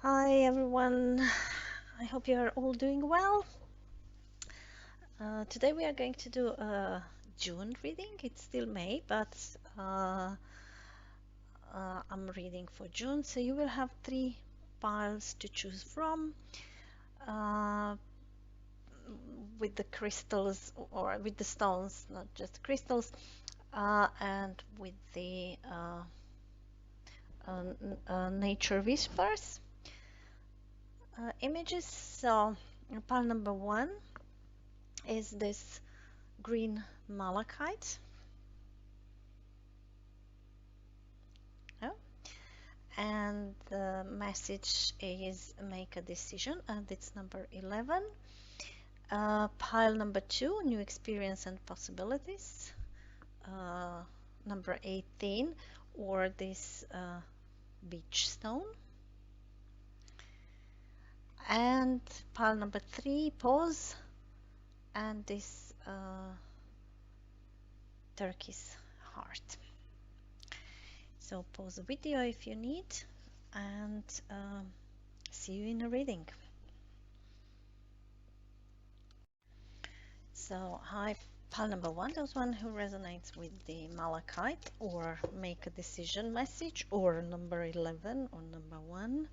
Hi everyone, I hope you are all doing well. Today we are going to do a June reading. It's still May, but I'm reading for June, so you will have three piles to choose from uh, with the crystals or with the stones, not just crystals, and with the nature whispers images. So, pile number one is this green malachite. Yeah. And the message is make a decision, and it's number 11. Pile number two, new experience and possibilities. Number 18, or this beach stone. And pile number three, pause, and this turkey's heart. So pause the video if you need, and see you in a reading. So hi, pile number one, those one who resonates with the malachite or make a decision message, or number 11 or number one,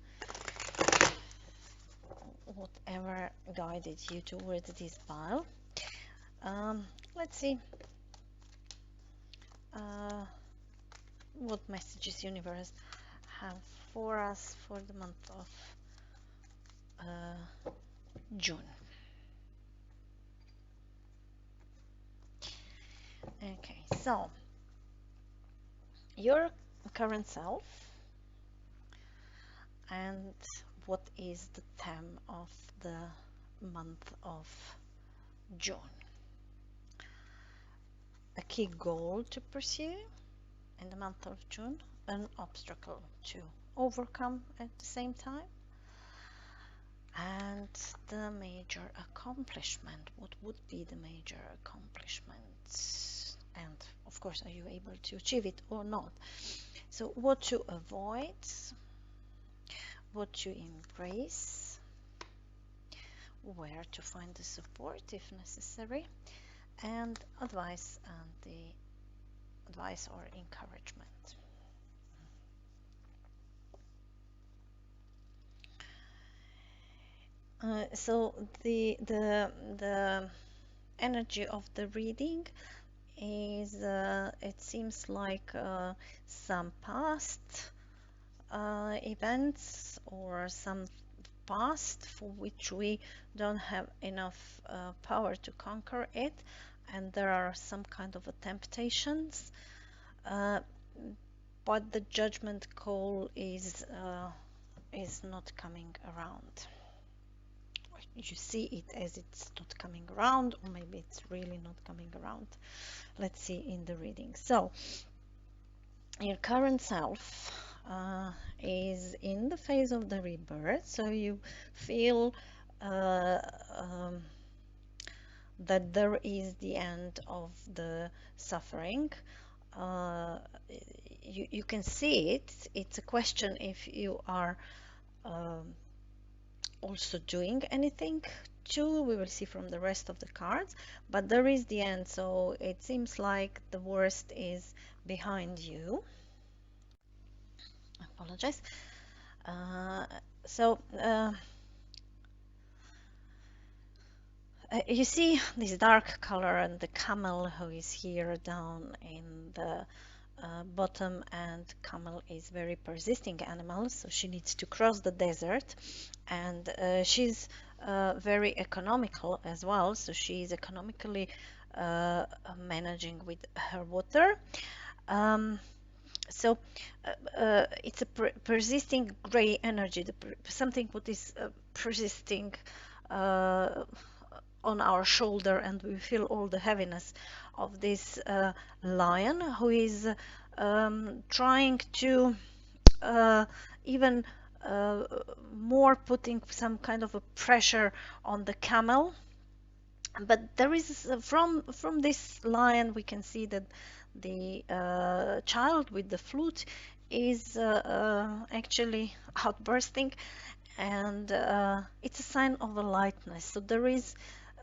whatever guided you towards this pile. Let's see what messages universe have for us for the month of June. Okay, so your current self and what is the theme of the month of June. A key goal to pursue in the month of June, an obstacle to overcome at the same time, and the major accomplishment. What would be the major accomplishment? And of course, are you able to achieve it or not? So what to avoid, what to embrace, where to find the support if necessary, and advice and the advice or encouragement. So the energy of the reading is it seems like some past events or some past for which we don't have enough power to conquer it, and there are some kind of temptations, but the judgment call is not coming around. You see it as it's not coming around, or maybe it's really not coming around. Let's see in the reading. So your current self is in the phase of the rebirth, so you feel that there is the end of the suffering. You can see it. It's a question if you are also doing anything too. We will see from the rest of the cards, but there is the end, so it seems like the worst is behind you. I apologize. You see this dark color and the camel who is here down in the bottom, and camel is very persisting animal, so she needs to cross the desert, and she's very economical as well, so she is economically managing with her water. So it's a persisting gray energy, something what is persisting on our shoulder, and we feel all the heaviness of this lion who is trying to even more putting some kind of a pressure on the camel. But there is from this lion we can see that the child with the flute is actually outbursting, and it's a sign of a lightness. So there is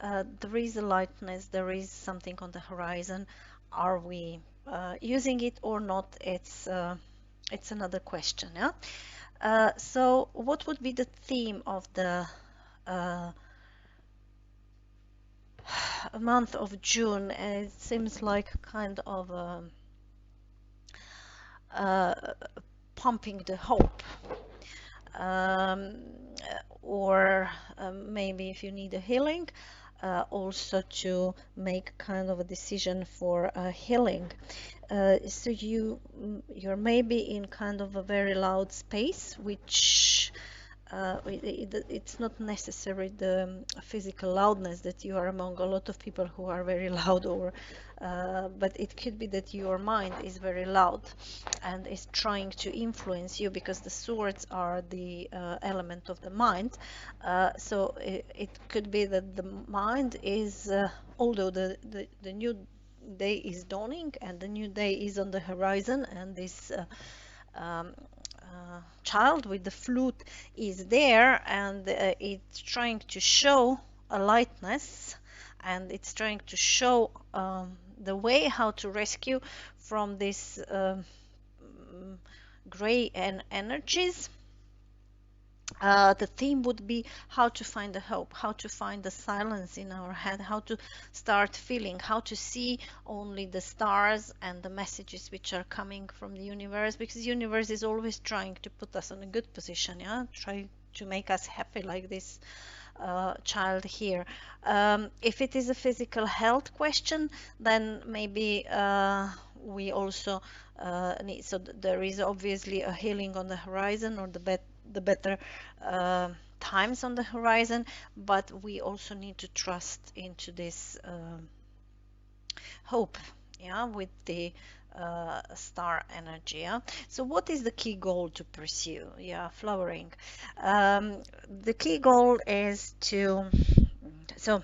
a lightness, there is something on the horizon. Are we using it or not? It's another question, yeah. So what would be the theme of the uh, month of June? It seems like kind of uh, pumping the hope, um, or maybe if you need a healing, also to make kind of a decision for healing. So you're maybe in kind of a very loud space, which it's not necessary the physical loudness that you are among a lot of people who are very loud, or but it could be that your mind is very loud and is trying to influence you, because the swords are the element of the mind. So it could be that the mind is, although the new day is dawning and the new day is on the horizon, and this um, child with the flute is there, and it's trying to show a lightness, and it's trying to show the way how to rescue from this gray and energies. The theme would be how to find the hope, how to find the silence in our head, how to start feeling, how to see only the stars and the messages which are coming from the universe, because the universe is always trying to put us in a good position, yeah, try to make us happy, like this child here. If it is a physical health question, then maybe we also need, so there is obviously a healing on the horizon, or the better uh, times on the horizon, but we also need to trust into this hope, yeah, with the star energy, yeah. So what is the key goal to pursue? Yeah, flowering. The key goal is to, so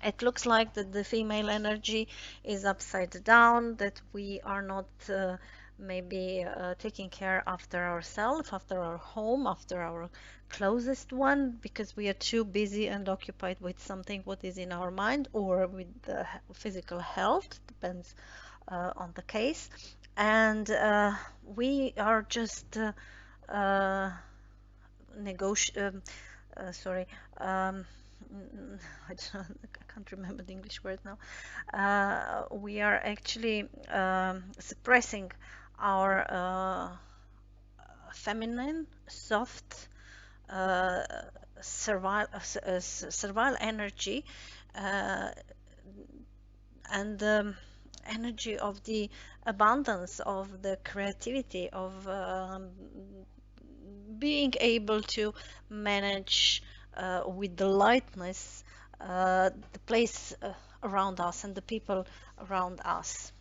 it looks like that the female energy is upside down, that we are not maybe taking care after ourselves, after our home, after our closest one, because we are too busy and occupied with something what is in our mind, or with the physical health, depends on the case. And we are just uh, sorry, um, I can't remember the English word now. We are actually suppressing our feminine, soft, uh, servile energy, uh, and energy of the abundance, of the creativity, of being able to manage with the lightness the place around us and the people around us.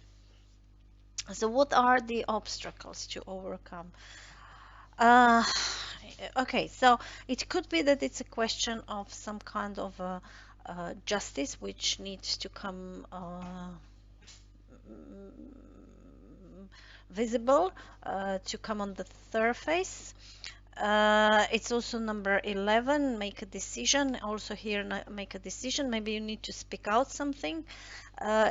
So what are the obstacles to overcome? Uh, okay, so it could be that it's a question of some kind of justice which needs to come visible, to come on the surface. It's also number 11, make a decision. Also here, make a decision. Maybe you need to speak out something.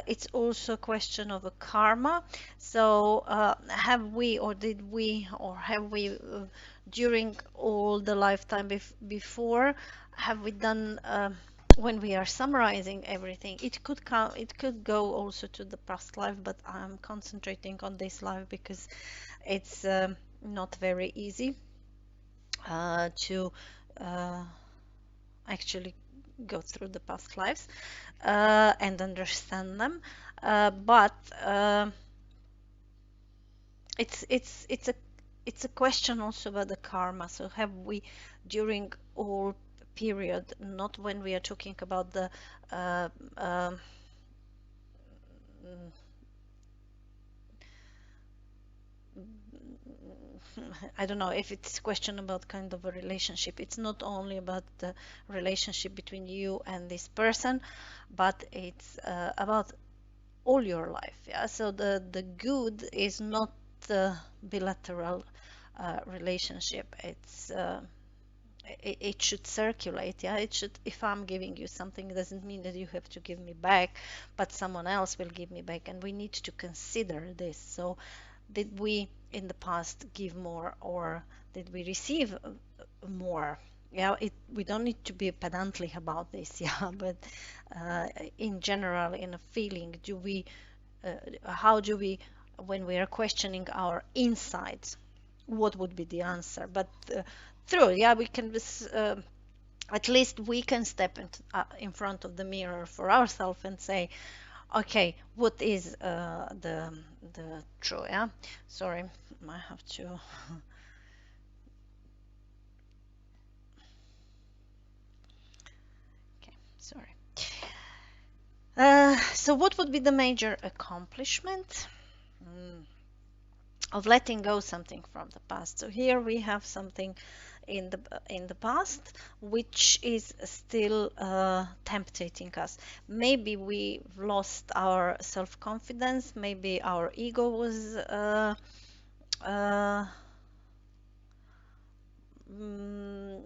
It's also a question of a karma. So have we, or did we, or have we, during all the lifetime before, have we done, when we are summarizing everything, it could come, it could go also to the past life, but I'm concentrating on this life because it's not very easy to actually go through the past lives and understand them. But it's a question also about the karma. So have we, during all period, not when we are talking about the uh, um, I don't know if it's a question about kind of a relationship. It's not only about the relationship between you and this person, but it's about all your life. Yeah. So the good is not the bilateral relationship. It's it should circulate. Yeah, it should. If I'm giving you something, it doesn't mean that you have to give me back, but someone else will give me back, and we need to consider this. So did we in the past give more, or did we receive more? Yeah, we don't need to be pedantly about this. Yeah, but in general, in a feeling, uh, how do we, when we are questioning our insides, what would be the answer? But true, yeah, we can at least we can step in front of the mirror for ourselves and say, okay, what is the true? Yeah, sorry, I have to. Okay, sorry. So what would be the major accomplishment? Mm, of letting go something from the past. So here we have something in the past which is still tempting us. Maybe we lost our self-confidence, maybe our ego was uh, mm,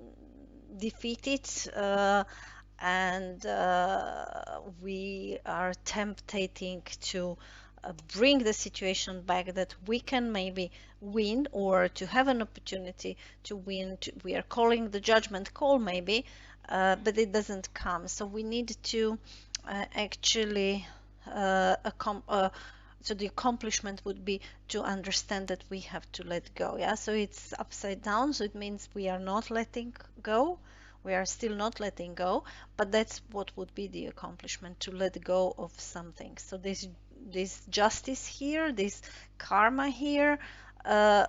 defeated, and we are tempting to bring the situation back, that we can maybe win, or to have an opportunity to win. We are calling the judgment call maybe, but it doesn't come. So we need to actually so the accomplishment would be to understand that we have to let go. Yeah, so it's upside down, so it means we are not letting go, we are still not letting go, but that's what would be the accomplishment, to let go of something. So this justice here, this karma here,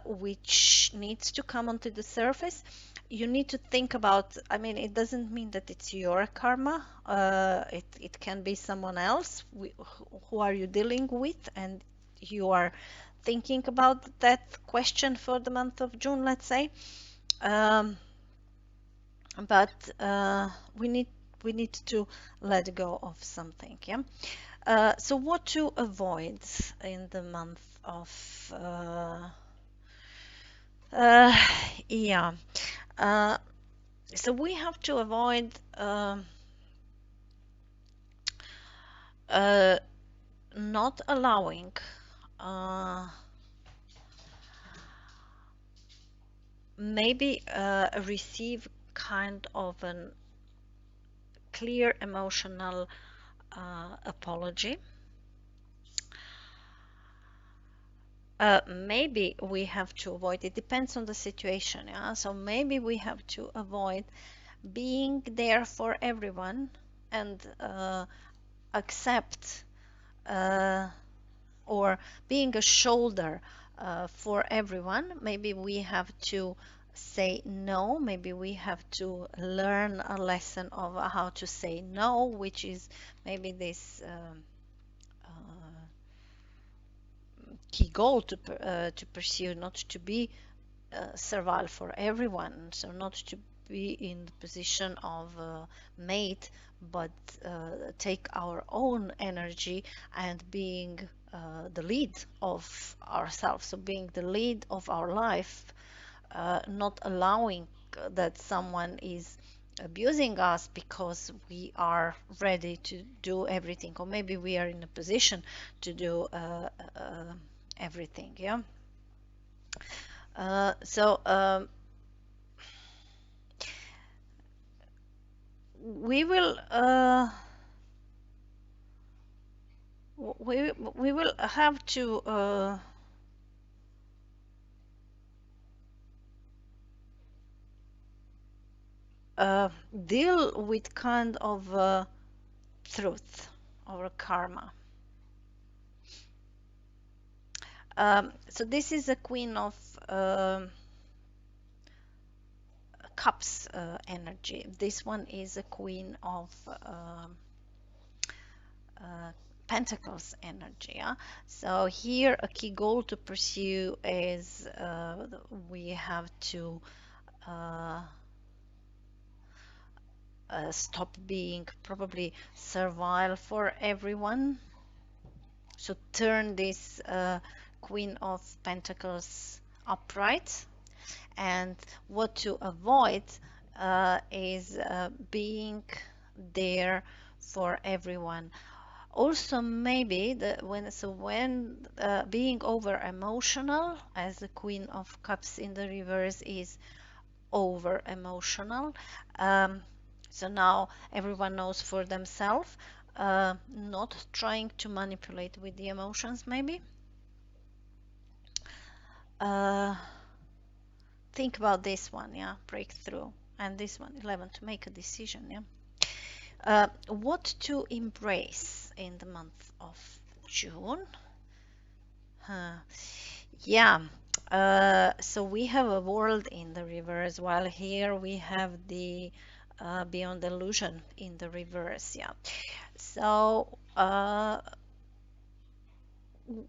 which needs to come onto the surface. You need to think about, I mean, it doesn't mean that it's your karma. It can be someone else. Who are you dealing with? And you are thinking about that question for the month of June, let's say. Um, but we need to let go of something. Yeah. So what to avoid in the month of uh, yeah. Uh, so we have to avoid uh, not allowing maybe receive kind of an clear emotional apology. Maybe we have to avoid, it depends on the situation, yeah? So maybe we have to avoid being there for everyone and accept uh, or being a shoulder for everyone. Maybe we have to say no. Maybe we have to learn a lesson of how to say no, which is maybe this key goal to pursue, not to be servile for everyone, so not to be in the position of mate, but take our own energy and being the lead of ourselves, so being the lead of our life, not allowing that someone is abusing us because we are ready to do everything, or maybe we are in a position to do everything. Yeah. So we will we will have to deal with kind of truth or karma. So this is a Queen of Cups energy. This one is a Queen of uh, Pentacles energy. Yeah? So here a key goal to pursue is we have to uh, stop being probably servile for everyone. So turn this Queen of Pentacles upright. And what to avoid is being there for everyone. Also, maybe when being over emotional, as the Queen of Cups in the reverse is over emotional. Um, so now everyone knows for themselves, not trying to manipulate with the emotions, maybe. Uh, think about this one, yeah, breakthrough, and this one, 11, to make a decision, yeah. What to embrace in the month of June? Huh. Yeah. So we have a world in the reverse, while here we have the beyond illusion in the reverse. Yeah. So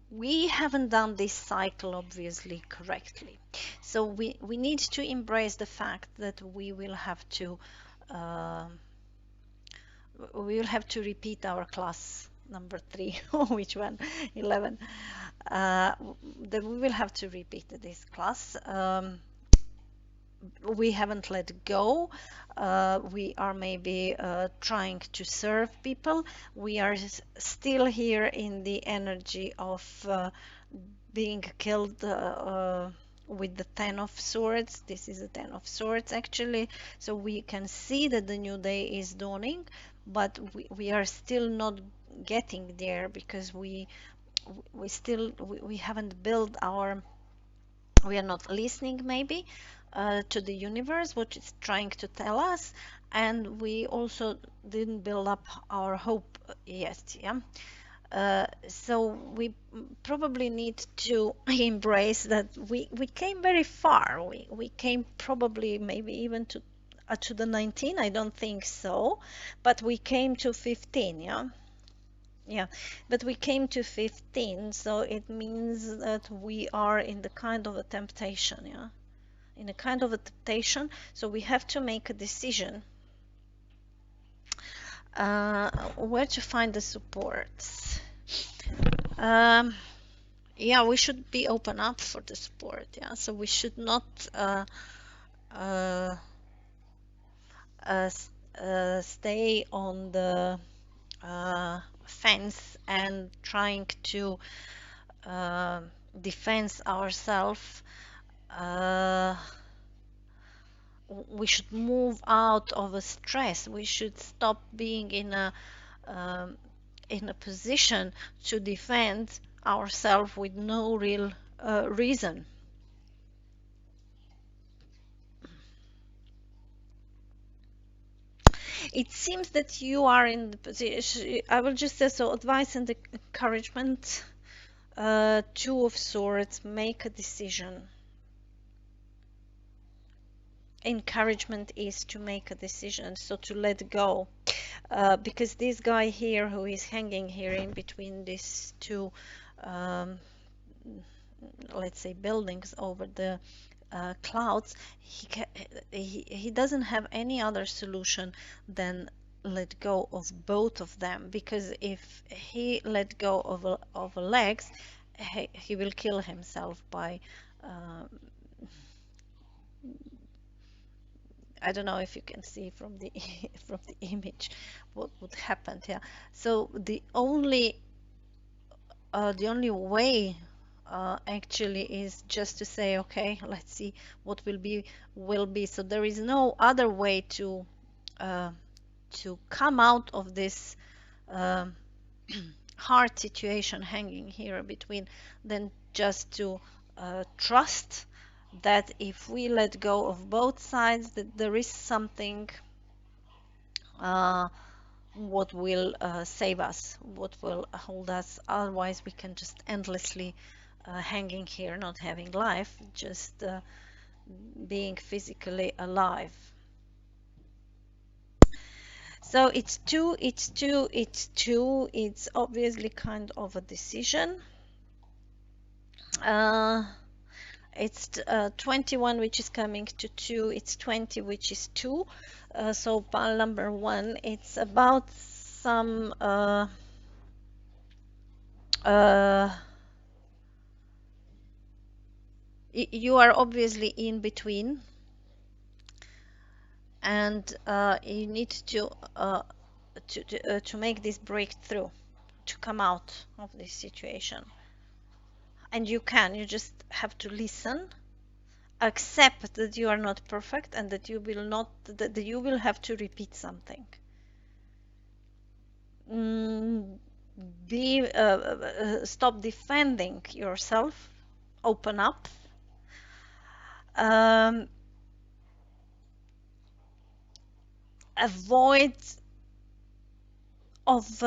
we haven't done this cycle obviously correctly. So we need to embrace the fact that uh, we will have to repeat our class number 3. Which one? 11. That we will have to repeat this class. We haven't let go. We are maybe trying to serve people. We are still here in the energy of being killed with the Ten of Swords. This is a Ten of Swords actually. So we can see that the new day is dawning, but we are still not getting there because we haven't built our, we are not listening maybe to the universe, what it's trying to tell us, and we also didn't build up our hope yet. Yeah. So we probably need to embrace that we came very far. We came probably maybe even to the 19. I don't think so, but we came to 15. Yeah. Yeah, but we came to 15, so it means that we are in the kind of a temptation, yeah, in a kind of a temptation. So we have to make a decision where to find the supports. Yeah, we should be open up for the support. Yeah, so we should not uh, uh, stay on the fence and trying to uh, defend ourselves. Uh, we should move out of a stress. We should stop being um, in a position to defend ourselves with no real reason. It seems that you are in the position. I will just say so. Advice and encouragement. Two of Swords. Make a decision. Encouragement is to make a decision, so to let go. Because this guy here who is hanging here in between these two, um, let's say, buildings over the clouds, he doesn't have any other solution than let go of both of them, because if he let go of a legs, he will kill himself by uh, I don't know if you can see from the from the image what would happen. Yeah. So the only way actually is just to say, okay, let's see what will be. So there is no other way uh, to come out of this um, hard situation hanging here between than just to trust that if we let go of both sides, that there is something uh, what will save us, what will hold us. Otherwise, we can just endlessly hanging here, not having life, just being physically alive. So it's two, it's two, it's two. It's obviously kind of a decision. Uh, it's 21, which is coming to 2. It's 20, which is 2. So pile number 1, it's about some uh, you are obviously in between, and you need to make this breakthrough, to come out of this situation. And you just have to listen, accept that you are not perfect, and that you will have to repeat something. Stop defending yourself, open up. Avoid of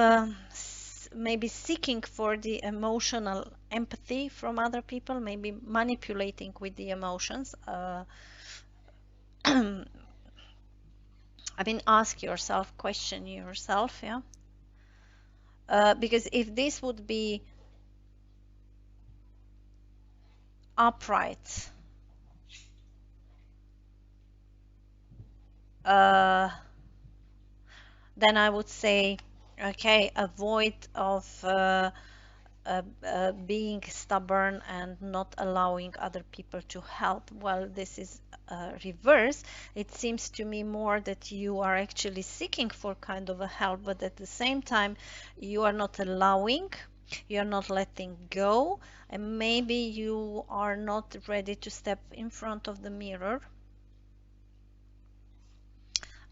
maybe seeking for the emotional empathy from other people, maybe manipulating with the emotions. I mean, ask yourself, question yourself, yeah. Because if this would be upright, then I would say, okay, avoid of being stubborn and not allowing other people to help. Well, this is reverse. It seems to me more that you are actually seeking for kind of a help, but at the same time, you are not allowing, you are not letting go, and maybe you are not ready to step in front of the mirror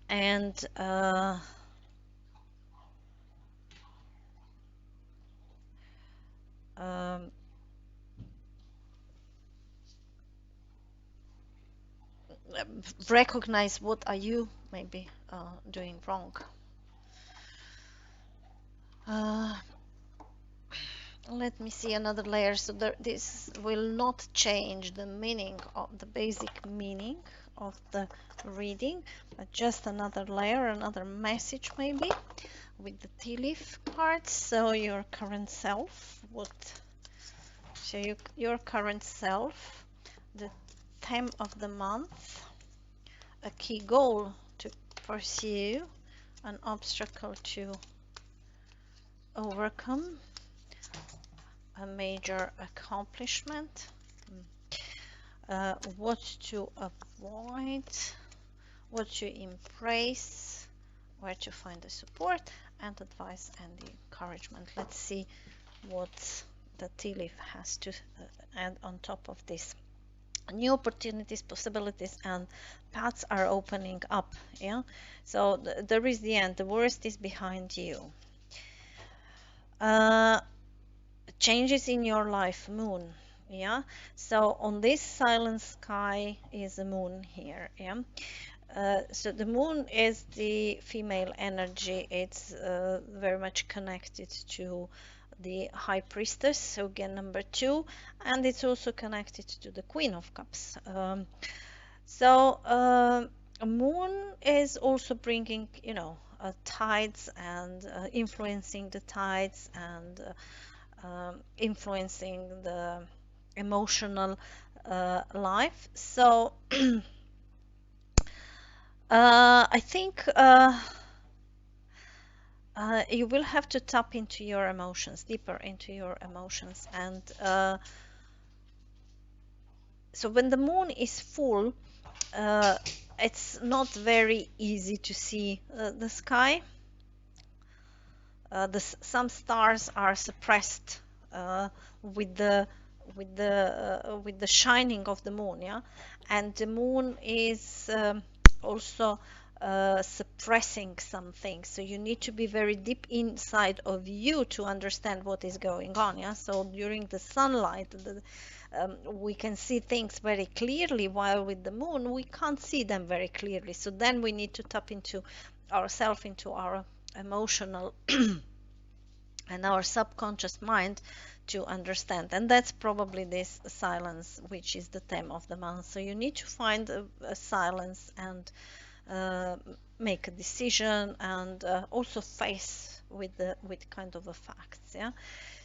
and recognize what are you maybe doing wrong. Let me see another layer. So this will not change the meaning of the basic meaning of the reading, but just another layer, another message maybe with the tea leaf part. So your current self, your current self, the theme of the month, a key goal to pursue, an obstacle to overcome, a major accomplishment, what to avoid, what to embrace, where to find the support and advice and the encouragement. Let's see what the tea leaf has to add on top of this. New opportunities, possibilities, and paths are opening up. Yeah, so there is the end. The worst is behind you. Changes in your life, moon. Yeah, so on this silent sky is a moon here. Yeah, so the moon is the female energy. It's very much connected to the high priestess, so again number 2, and it's also connected to the Queen of Cups. Moon is also bringing, tides and influencing the tides and influencing the emotional life. So I think you will have to tap into your emotions, deeper into your emotions. And so when the moon is full, it's not very easy to see the sky. Some stars are suppressed with the shining of the moon, yeah, and the moon is also suppressing some things, so you need to be very deep inside of you to understand what is going on. Yeah, so during the sunlight, we can see things very clearly, while with the moon we can't see them very clearly. So then we need to tap into ourselves, into our emotional and our subconscious mind to understand. And that's probably this silence, which is the theme of the month. So you need to find a silence and make a decision, and also face with kind of a facts. Yeah,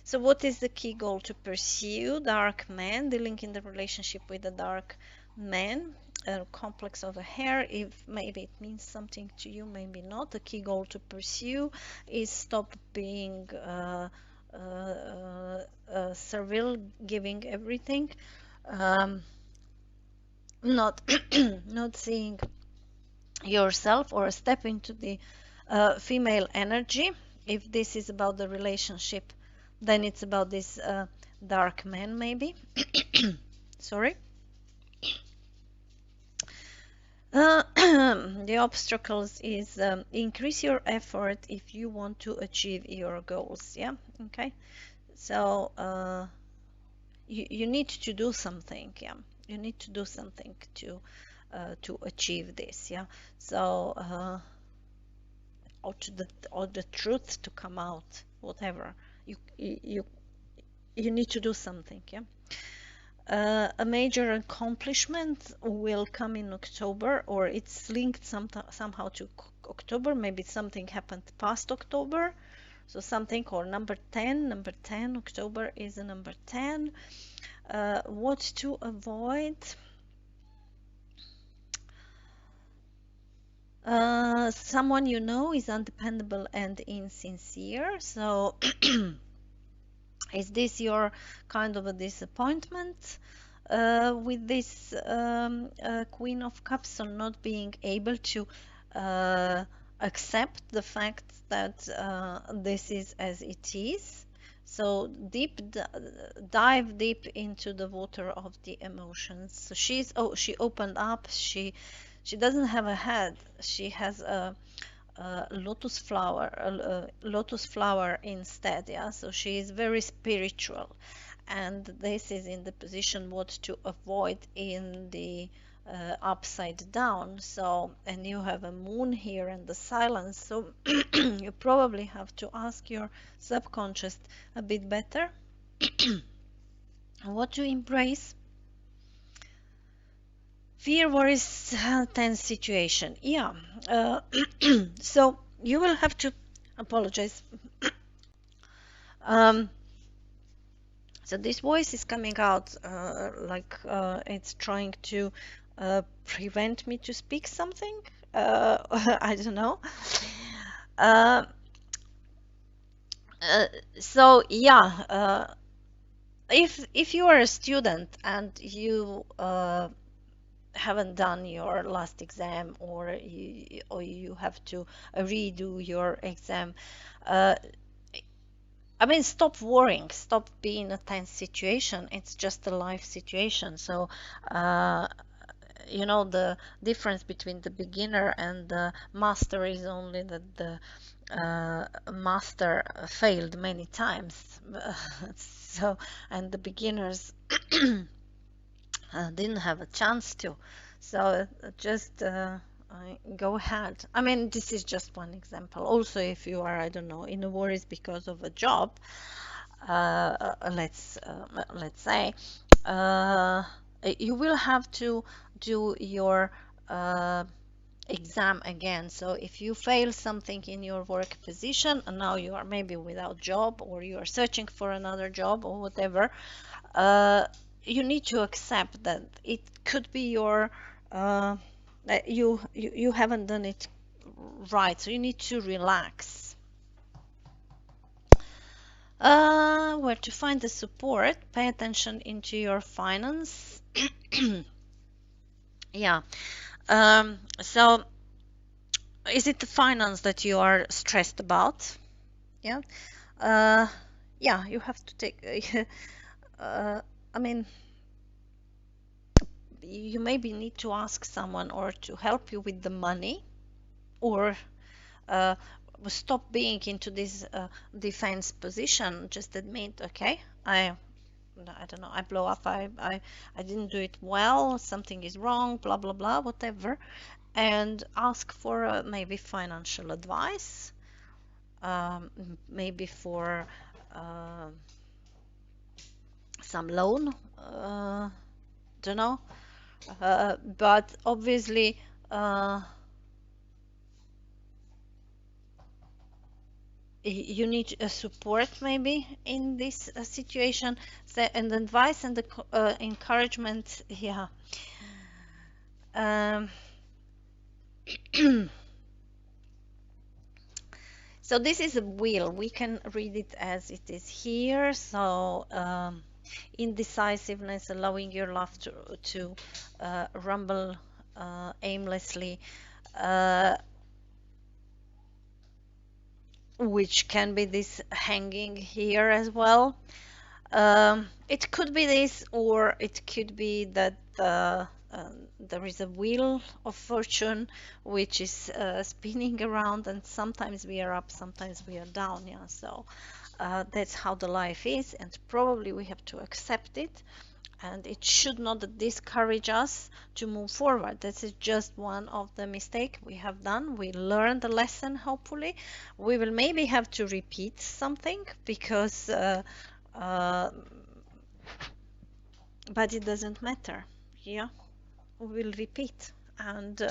so what is the key goal to pursue? Dark man, dealing in the relationship with the dark man, a complex of a hair. If maybe it means something to you, maybe not. The key goal to pursue is stop being servile, giving everything, not not seeing yourself or step into the female energy. If this is about the relationship, then it's about this dark man maybe. Sorry. The obstacles is increase your effort if you want to achieve your goals. Yeah, okay. So you need to do something. Yeah, you need to do something to achieve this. Yeah. So or the truth to come out, whatever. You need to do something. Yeah. A major accomplishment will come in October, or it's linked somehow to October. Maybe something happened past October. So something, or number 10, October is a number 10. What to avoid? Someone you know is undependable and insincere. So is this your kind of a disappointment with this Queen of Cups, or not being able to accept the fact that this is as it is? So dive deep into the water of the emotions. So she opened up. She doesn't have a head. She has a lotus flower instead. Yeah, so she is very spiritual, and this is in the position what to avoid in the upside down. So, and you have a moon here and the silence, so you probably have to ask your subconscious a bit better what to embrace. Fear, worries, tense situation. Yeah. So you will have to apologize. So this voice is coming out like it's trying to prevent me to speak something. I don't know. Uh, so yeah, if you are a student and you haven't done your last exam, or you have to redo your exam, I mean, stop worrying, stop being in a tense situation. It's just a life situation. So you know, the difference between the beginner and the master is only that the master failed many times. So, and the beginners didn't have a chance to. So just go ahead. I mean, this is just one example. Also, if you are, I don't know, in a worries because of a job, let's say, you will have to do your exam again. So if you fail something in your work position, and now you are maybe without job, or you are searching for another job, or whatever, you need to accept that it could be your that you haven't done it right. So you need to relax. Where to find the support? Pay attention into your finance. Yeah. So is it the finance that you are stressed about? Yeah. Yeah, you have to take I mean, you maybe need to ask someone or to help you with the money, or stop being into this defense position. Just admit, okay, I don't know, I blow up, I didn't do it well, something is wrong, blah blah blah, whatever, and ask for maybe financial advice, maybe for some loan, don't know, but obviously you need a support maybe in this situation. So, and advice and the encouragement, yeah. So this is a wheel. We can read it as it is here. So indecisiveness, allowing your love to rumble aimlessly, uh, which can be this hanging here as well. It could be this, or it could be that there is a wheel of fortune which is spinning around, and sometimes we are up, sometimes we are down. Yeah, so that's how the life is, and probably we have to accept it. And it should not discourage us to move forward. This is just one of the mistakes we have done. We learned the lesson, hopefully. We will maybe have to repeat something because uh, but it doesn't matter. Yeah, we will repeat, and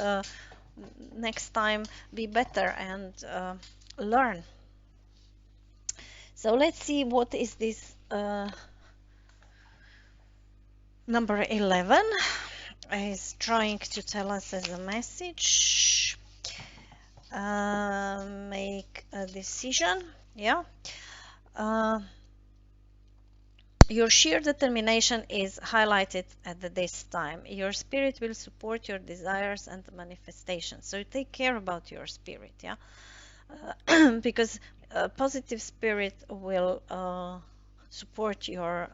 next time be better and learn. So let's see what is this number 11 is trying to tell us as a message. Make a decision. Yeah. Uh, Your sheer determination is highlighted at this time. Your spirit will support your desires and manifestations. So take care about your spirit, yeah, because positive spirit will support your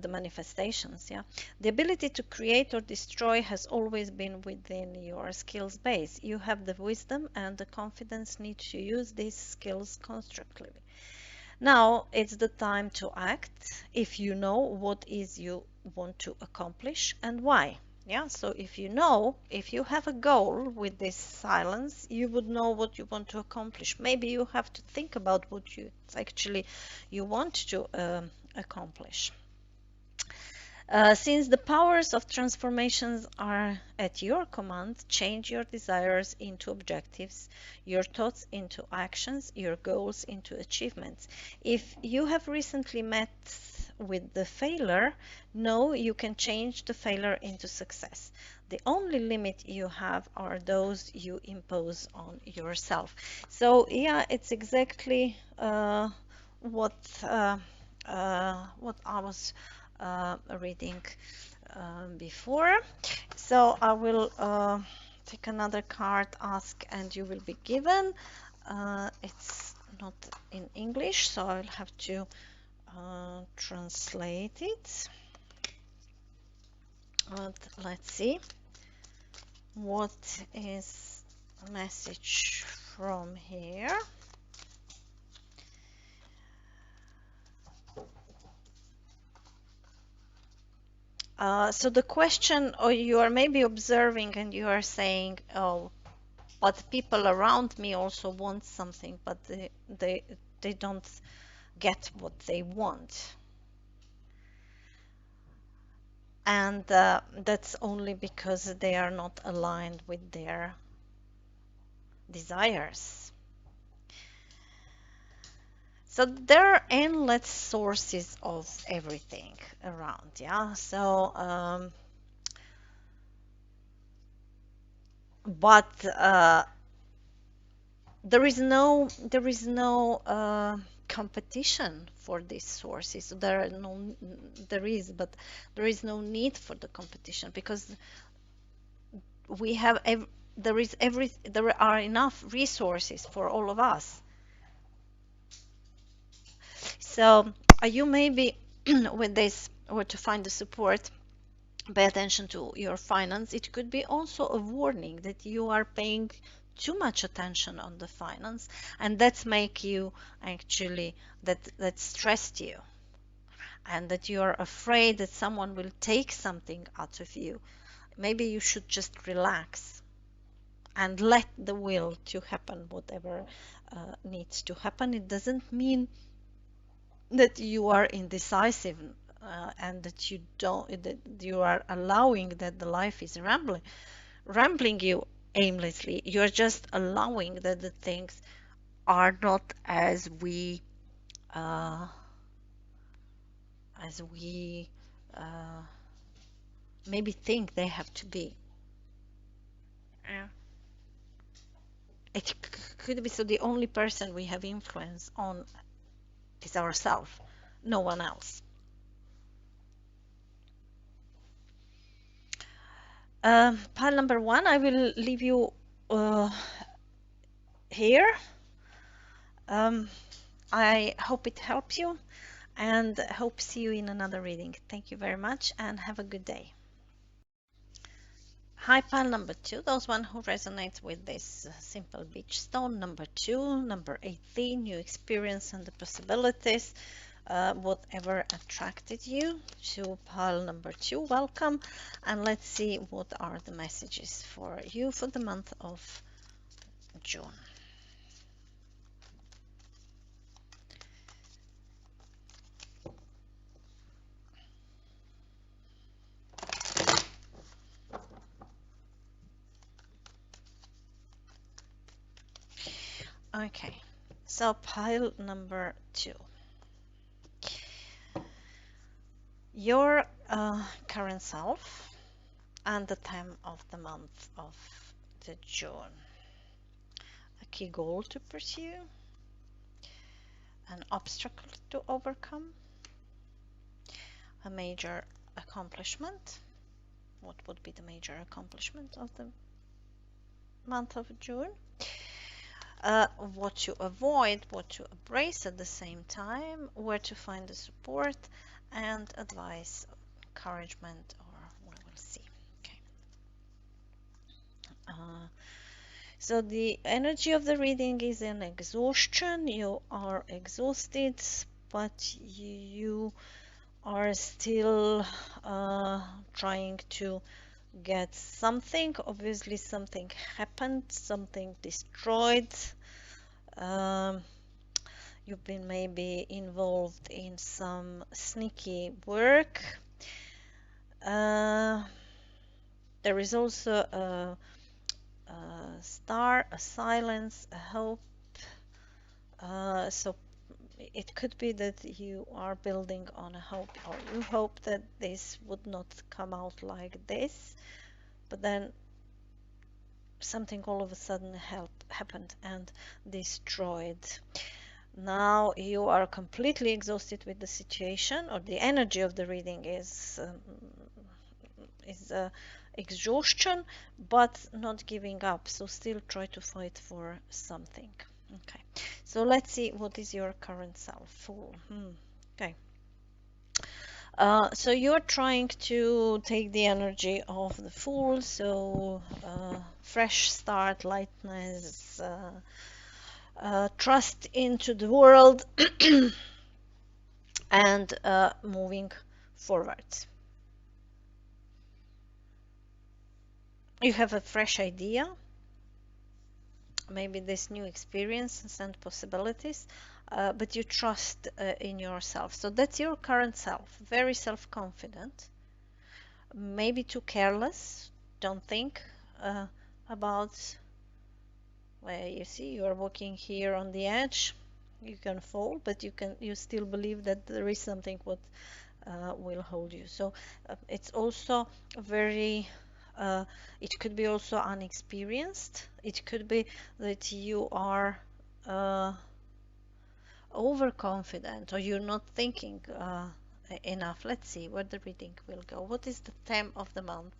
the manifestations. Yeah, the ability to create or destroy has always been within your skills base. You have the wisdom and the confidence needed to use these skills constructively. Now it's the time to act if you know what is you want to accomplish and why. Yeah, so if you know, if you have a goal with this silence, you would know what you want to accomplish. Maybe you have to think about what you actually you want to accomplish. Since the powers of transformations are at your command, change your desires into objectives, your thoughts into actions, your goals into achievements. If you have recently met with the failure, know you can change the failure into success. The only limit you have are those you impose on yourself. So yeah, it's exactly what what I was reading before. So I will take another card, ask, and you will be given. It's not in English, so I'll have to translate it. But let's see what is a message from here. So the question, or you are maybe observing and you are saying, oh, but people around me also want something, but they don't get what they want. And that's only because they are not aligned with their desires. So there are endless sources of everything around, yeah. So but there is no competition for these sources. There is, but there is no need for the competition because we have there are enough resources for all of us. So you maybe with this or to find the support, pay attention to your finance. It could be also a warning that you are paying too much attention on the finance, and that's make you actually that stressed you, and that you are afraid that someone will take something out of you. Maybe you should just relax and let the will to happen, whatever needs to happen. It doesn't mean that you are indecisive and that you don't that you are allowing that the life is rambling you aimlessly. You're just allowing that the things are not uh, as we uh, maybe think they have to be. Yeah. It could be so the only person we have influence on is ourselves, no one else. Pile number one, I will leave you uh, here. I hope it helps you and hope see you in another reading. Thank you very much and have a good day. Hi, pile number two, those one who resonate with this simple beach stone. Number two, number 18, new experience and the possibilities. Whatever attracted you to pile number two, welcome. And let's see what are the messages for you for the month of June. Okay, so pile number two. Your current self and the time of the month of the June. A key goal to pursue, an obstacle to overcome, a major accomplishment. What would be the major accomplishment of the month of June? What to avoid, what to embrace at the same time, where to find the support and advice, encouragement, or we will see. Okay. So the energy of the reading is an exhaustion. You are exhausted, but you are still trying to get something. Obviously something happened, something destroyed. You've been maybe involved in some sneaky work. There is also a star, a silence, a hope. So it could be that you are building on a hope, or you hope that this would not come out like this, but then something all of a sudden happened and destroyed. Now you are completely exhausted with the situation, or the energy of the reading is exhaustion, but not giving up. So still try to fight for something. Okay, so let's see what is your current self. Fool. Okay. So you're trying to take the energy of the Fool, so fresh start, lightness, trust into the world, and moving forward. You have a fresh idea, maybe this new experiences and possibilities, but you trust in yourself. So that's your current self, very self-confident, maybe too careless, don't think about, well, you see, you are walking here on the edge, you can fall, but you still believe that there is something what will hold you. So it's also very it could be also unexperienced. It could be that you are overconfident, or you're not thinking enough. Let's see where the reading will go. What is the theme of the month?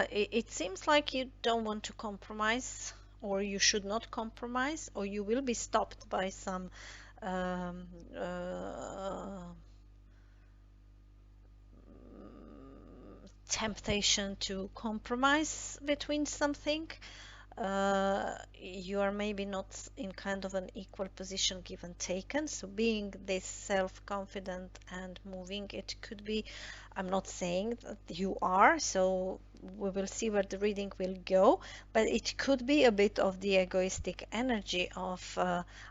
It seems like you don't want to compromise, or you should not compromise, or you will be stopped by some temptation to compromise between something. You are maybe not in kind of an equal position give and taken, so being this self-confident and moving, it could be, I'm not saying that you are, so we will see where the reading will go, but it could be a bit of the egoistic energy of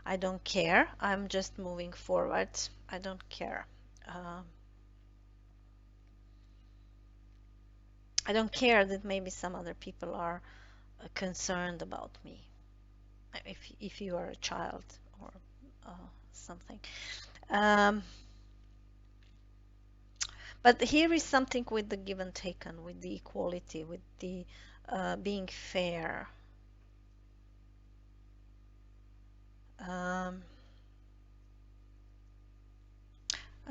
I don't care, I'm just moving forward, I don't care. I don't care that maybe some other people are concerned about me, if you are a child or something. But here is something with the give and taken, with the equality, with the being fair.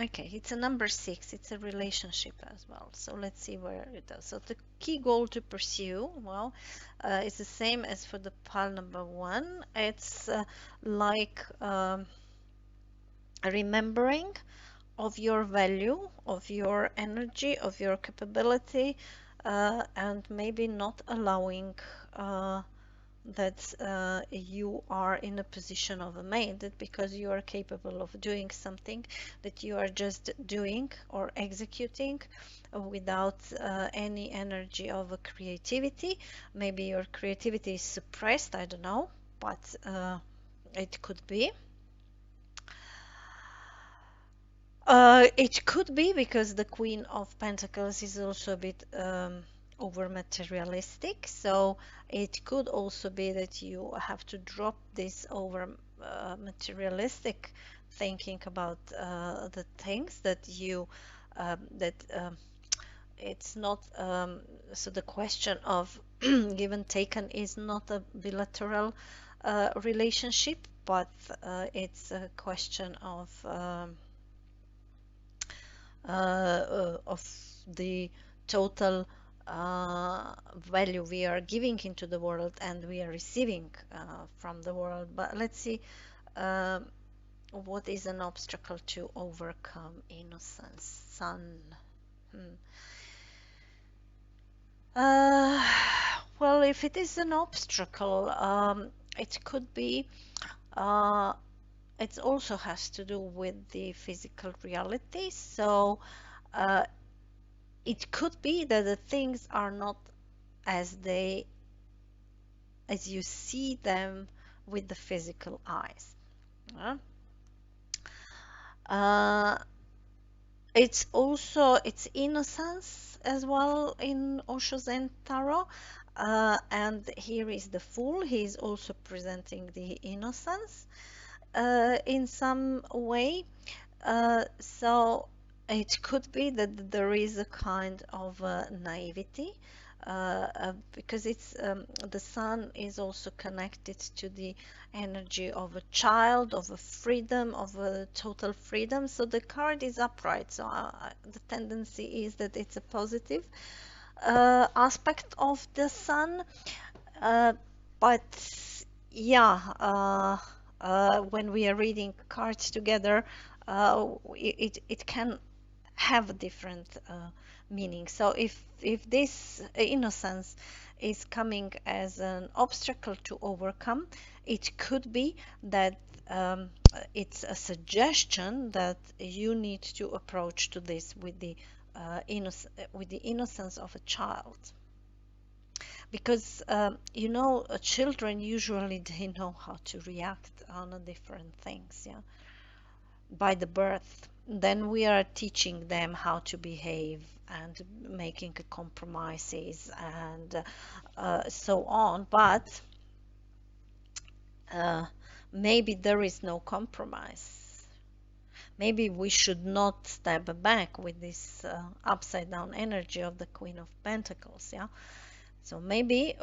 Okay, it's a number 6. It's a relationship as well. So let's see where it does. So the key goal to pursue, well, it's the same as for the pile number 1. It's like remembering of your value, of your energy, of your capability, and maybe not allowing that you are in a position of a mate, that because you are capable of doing something, that you are just doing or executing without any energy of a creativity. Maybe your creativity is suppressed, I don't know, but it could be. It could be because the Queen of Pentacles is also a bit over materialistic, so it could also be that you have to drop this over materialistic thinking about the things that you that it's not so the question of give and taken is not a bilateral relationship, but it's a question of the total value we are giving into the world and we are receiving from the world. But let's see what is an obstacle to overcome innocence. Sun. Uh, well, if it is an obstacle, it could be it also has to do with the physical reality. So it could be that the things are not as you see them with the physical eyes. It's also it's innocence as well in Osho Zen Tarot. And here is the Fool. He is also presenting the innocence in some way. So it could be that there is a kind of naivety because it's the Sun is also connected to the energy of a child, of a freedom, of a total freedom. So the card is upright. So the tendency is that it's a positive aspect of the Sun. But yeah, when we are reading cards together, it can have a different meaning. So if this innocence is coming as an obstacle to overcome, it could be that it's a suggestion that you need to approach to this with the innocence of a child. Because you know, children usually they know how to react on different things, yeah, by the birth. Then we are teaching them how to behave and making compromises and so on. But maybe there is no compromise. Maybe we should not step back with this upside down energy of the Queen of Pentacles, yeah. So maybe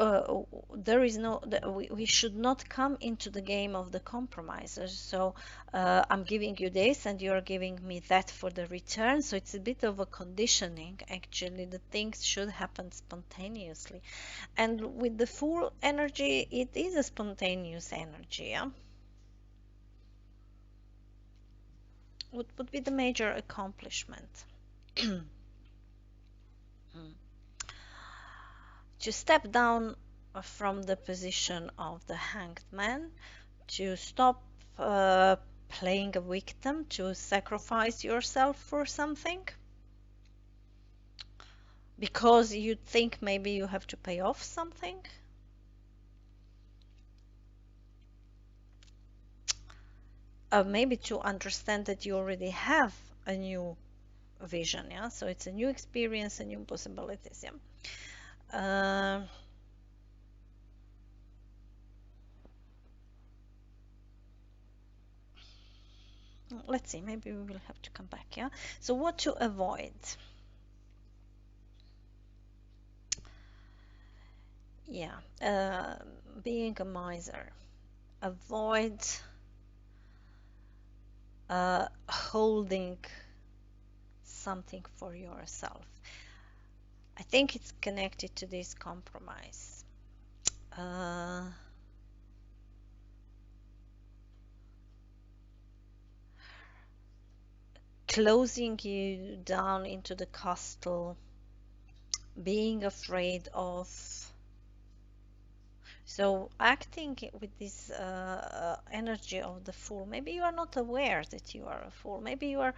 there is no, we should not come into the game of the compromisers. So I'm giving you this and you're giving me that for the return. So it's a bit of a conditioning, actually. The things should happen spontaneously. And with the Fool energy, it is a spontaneous energy, yeah? What would be the major accomplishment? To step down from the position of the hanged man, to stop playing a victim, to sacrifice yourself for something because you think maybe you have to pay off something. Maybe to understand that you already have a new vision, yeah, so it's a new experience and new possibilities, yeah. Let's see, maybe we will have to come back, yeah. So what to avoid? Yeah, being a miser. Avoid holding something for yourself. I think it's connected to this compromise. Closing you down into the castle, being afraid of. So acting with this energy of the fool, maybe you are not aware that you are a fool. Maybe you are,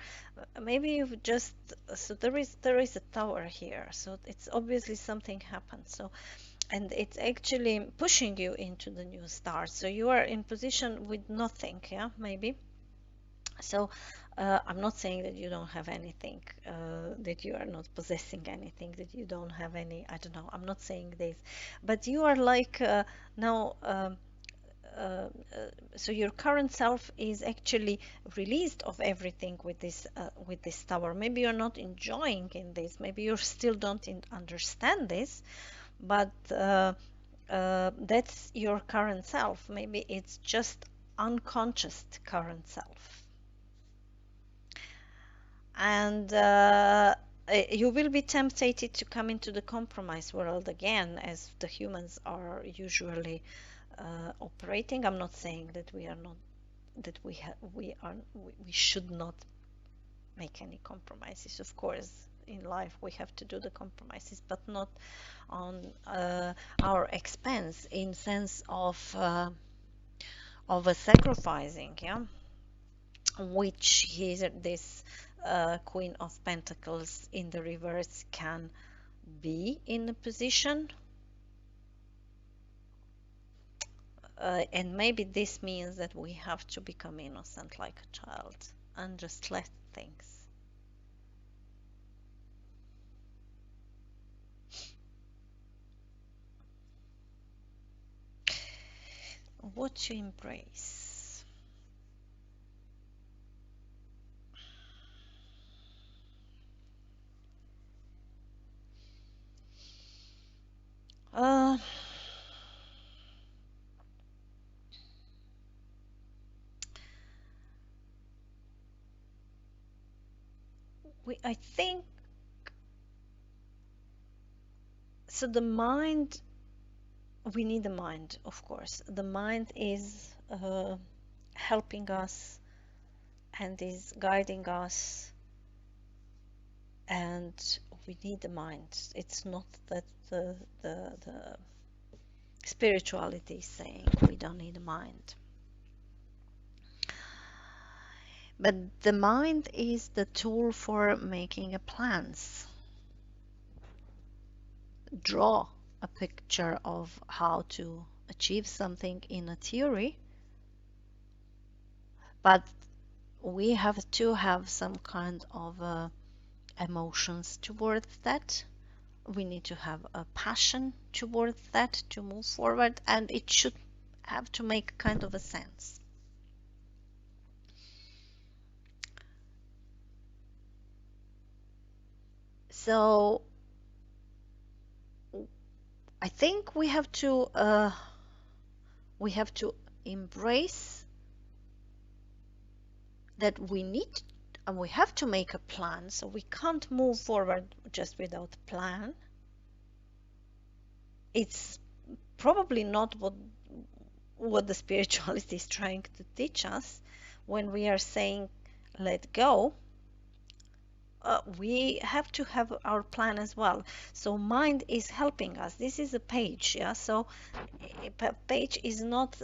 maybe you've just. So there is a tower here. So it's obviously something happened. So, and it's actually pushing you into the new start. So you are in position with nothing. Yeah, maybe. So I'm not saying that you don't have anything, that you are not possessing anything, that you don't have any, I don't know, I'm not saying this, but you are like now, uh, so your current self is actually released of everything with this tower. Maybe you're not enjoying in this, maybe you still don't understand this, but that's your current self. Maybe it's just unconscious current self. And you will be tempted to come into the compromise world again, as the humans are usually operating. I'm not saying that we are not, that we should not make any compromises. Of course, in life we have to do the compromises, but not on our expense, in sense of a sacrificing, yeah, which is this Queen of Pentacles in the reverse can be in a position. And maybe this means that we have to become innocent like a child and just let things. What to embrace? I think so. The mind, we need the mind, of course. The mind is helping us and is guiding us, and we need the mind. It's not that the spirituality is saying we don't need a mind. But the mind is the tool for making plans. Draw a picture of how to achieve something in a theory, but we have to have some kind of emotions towards that. We need to have a passion towards that to move forward, and it should have to make kind of a sense. So I think we have to embrace that we need and we have to make a plan. So we can't move forward just without a plan. It's probably not what the spirituality is trying to teach us when we are saying let go. We have to have our plan as well. So mind is helping us. This is a page, yeah. So a page is not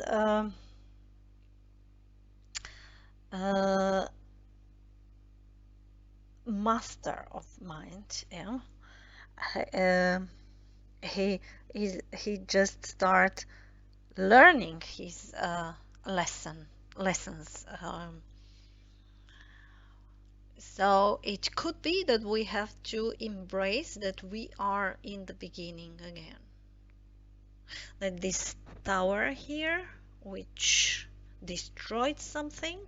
master of mind, yeah. He just start learning his lessons. So it could be that we have to embrace that we are in the beginning again. That this tower here, which destroyed something,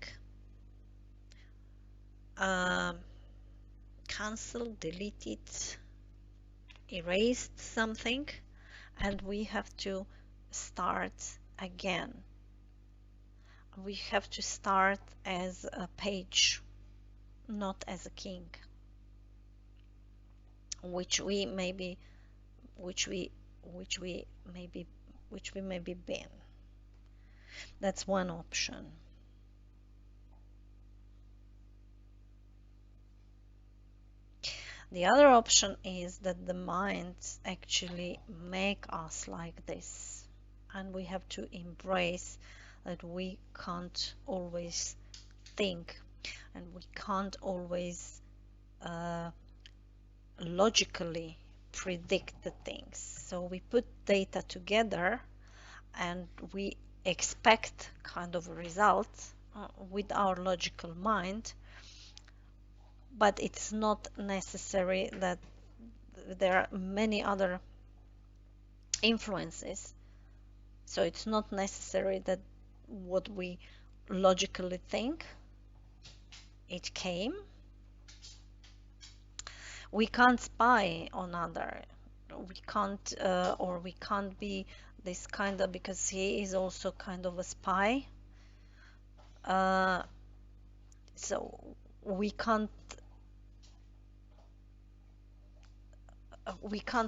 cancelled, deleted, erased something, and we have to start again. We have to start as a page, not as a king. which we maybe which we which we maybe which we maybe been. That's one option. The other option is that the minds actually make us like this, and we have to embrace that we can't always think, and we can't always logically predict the things. So we put data together and we expect kind of a result with our logical mind, but it's not necessary that there are many other influences. So it's not necessary that what we logically think it came. We can't spy on other. We can't, or we can't be this kind of, because he is also kind of a spy. So we can't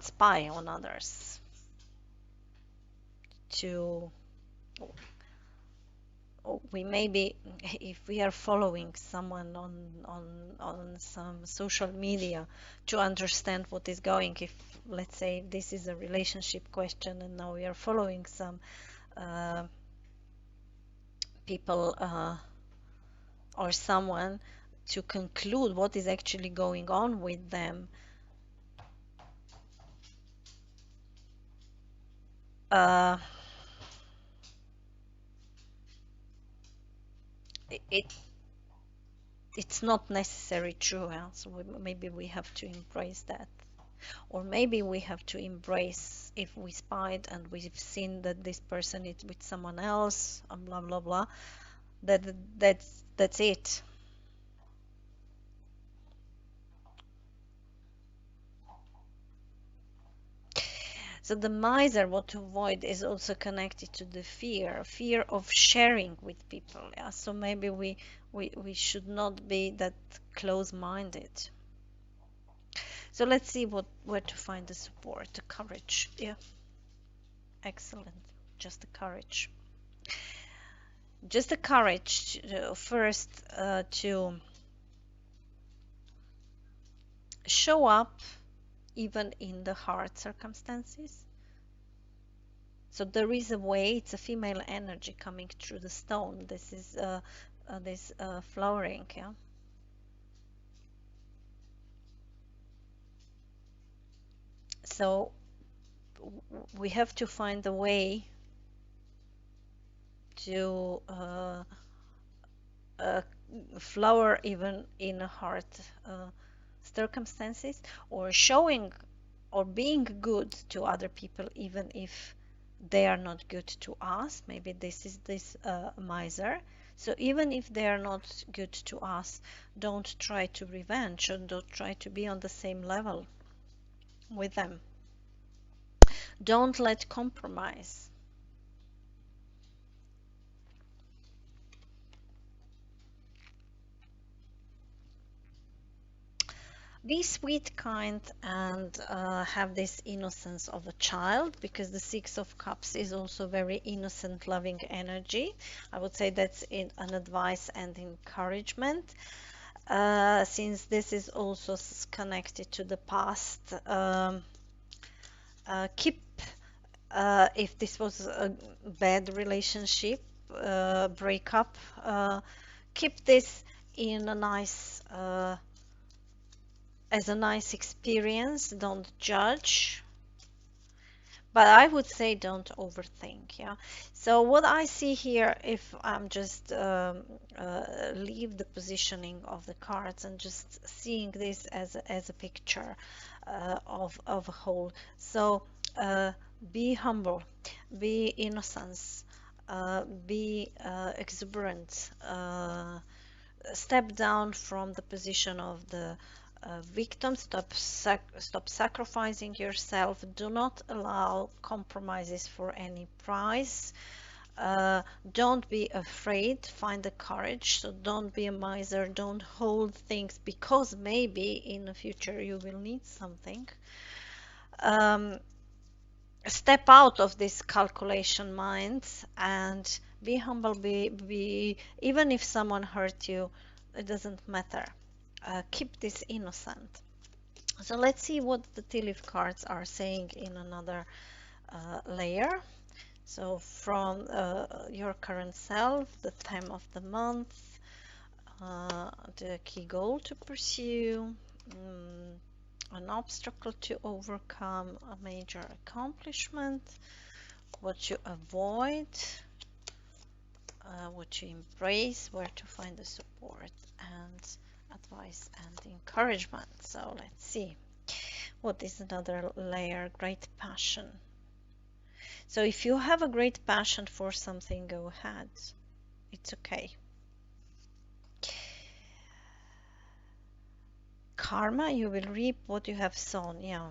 spy on others to we maybe, if we are following someone on some social media, to understand what is going, if let's say this is a relationship question and now we are following some people or someone, to conclude what is actually going on with them, it it's not necessarily true. So maybe we have to embrace that, or maybe we have to embrace, if we spied and we've seen that this person is with someone else and blah blah blah, that's it. So the miser, what to avoid, is also connected to the fear of sharing with people. Yeah, so maybe we should not be that close-minded. So let's see where to find the support, the courage. Yeah, excellent. Just the courage. Just the courage first to show up even in the hard circumstances. So there is a way. It's a female energy coming through the stone. This is this flowering. Yeah. So we have to find a way to flower even in hard circumstances, or showing or being good to other people even if they are not good to us. Maybe this is this miser. So even if they are not good to us, don't try to revenge, and don't try to be on the same level with them. Don't let compromise. Be sweet, kind, and have this innocence of a child, because the Six of Cups is also very innocent, loving energy. I would say that's an advice and encouragement. Since this is also connected to the past, keep, if this was a bad relationship, breakup, keep this in a nice as a nice experience. Don't judge, but I would say don't overthink. Yeah. So what I see here, if I'm just leave the positioning of the cards and just seeing this as a picture of a whole. So be humble, be innocence, be exuberant, step down from the position of the victim. Stop sacrificing yourself. Do not allow compromises for any price. Don't be afraid, find the courage. So don't be a miser, don't hold things because maybe in the future you will need something. Um, Step out of this calculation mind and be humble, be even if someone hurt you, it doesn't matter. Keep this innocent. So let's see what the tea leaf cards are saying in another layer. So from your current self, the time of the month, the key goal to pursue, an obstacle to overcome, a major accomplishment, what you avoid, what you embrace, where to find the support and advice and encouragement. So let's see. What is another layer? Great passion. So if you have a great passion for something, go ahead. It's okay. Karma, you will reap what you have sown. Yeah.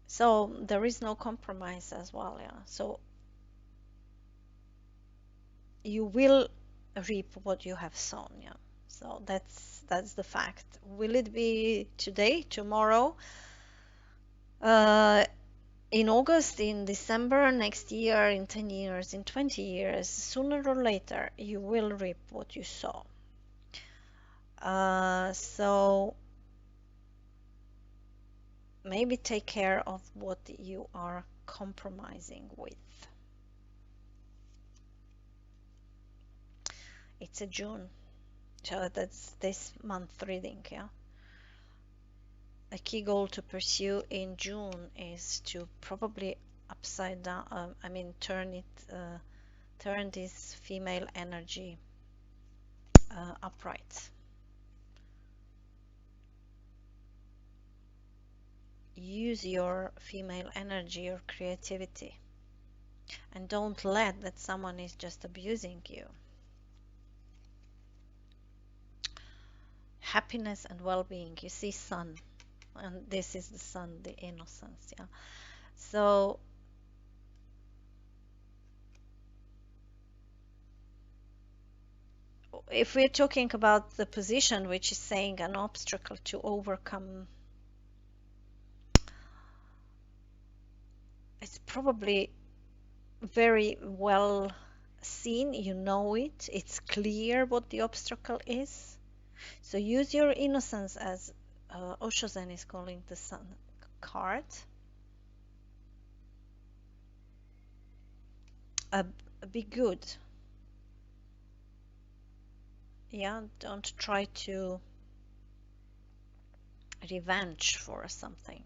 So there is no compromise as well. Yeah. So you will reap what you have sown. Yeah. So that's the fact. Will it be today, tomorrow, in August, in December, next year, in 10 years, in 20 years? Sooner or later, you will reap what you sow. So maybe take care of what you are compromising with. It's a June, so that's this month reading, yeah. A key goal to pursue in June is to probably upside down, I mean, turn this female energy upright. Use your female energy, your creativity, and don't let that someone is just abusing you. Happiness and well-being. You see sun, and this is the sun, the innocence. Yeah. So if we're talking about the position which is saying an obstacle to overcome, it's probably very well seen. You know it, it's clear what the obstacle is. So use your innocence, as Osho Zen is calling the sun card. Be good. Yeah, don't try to revenge for something.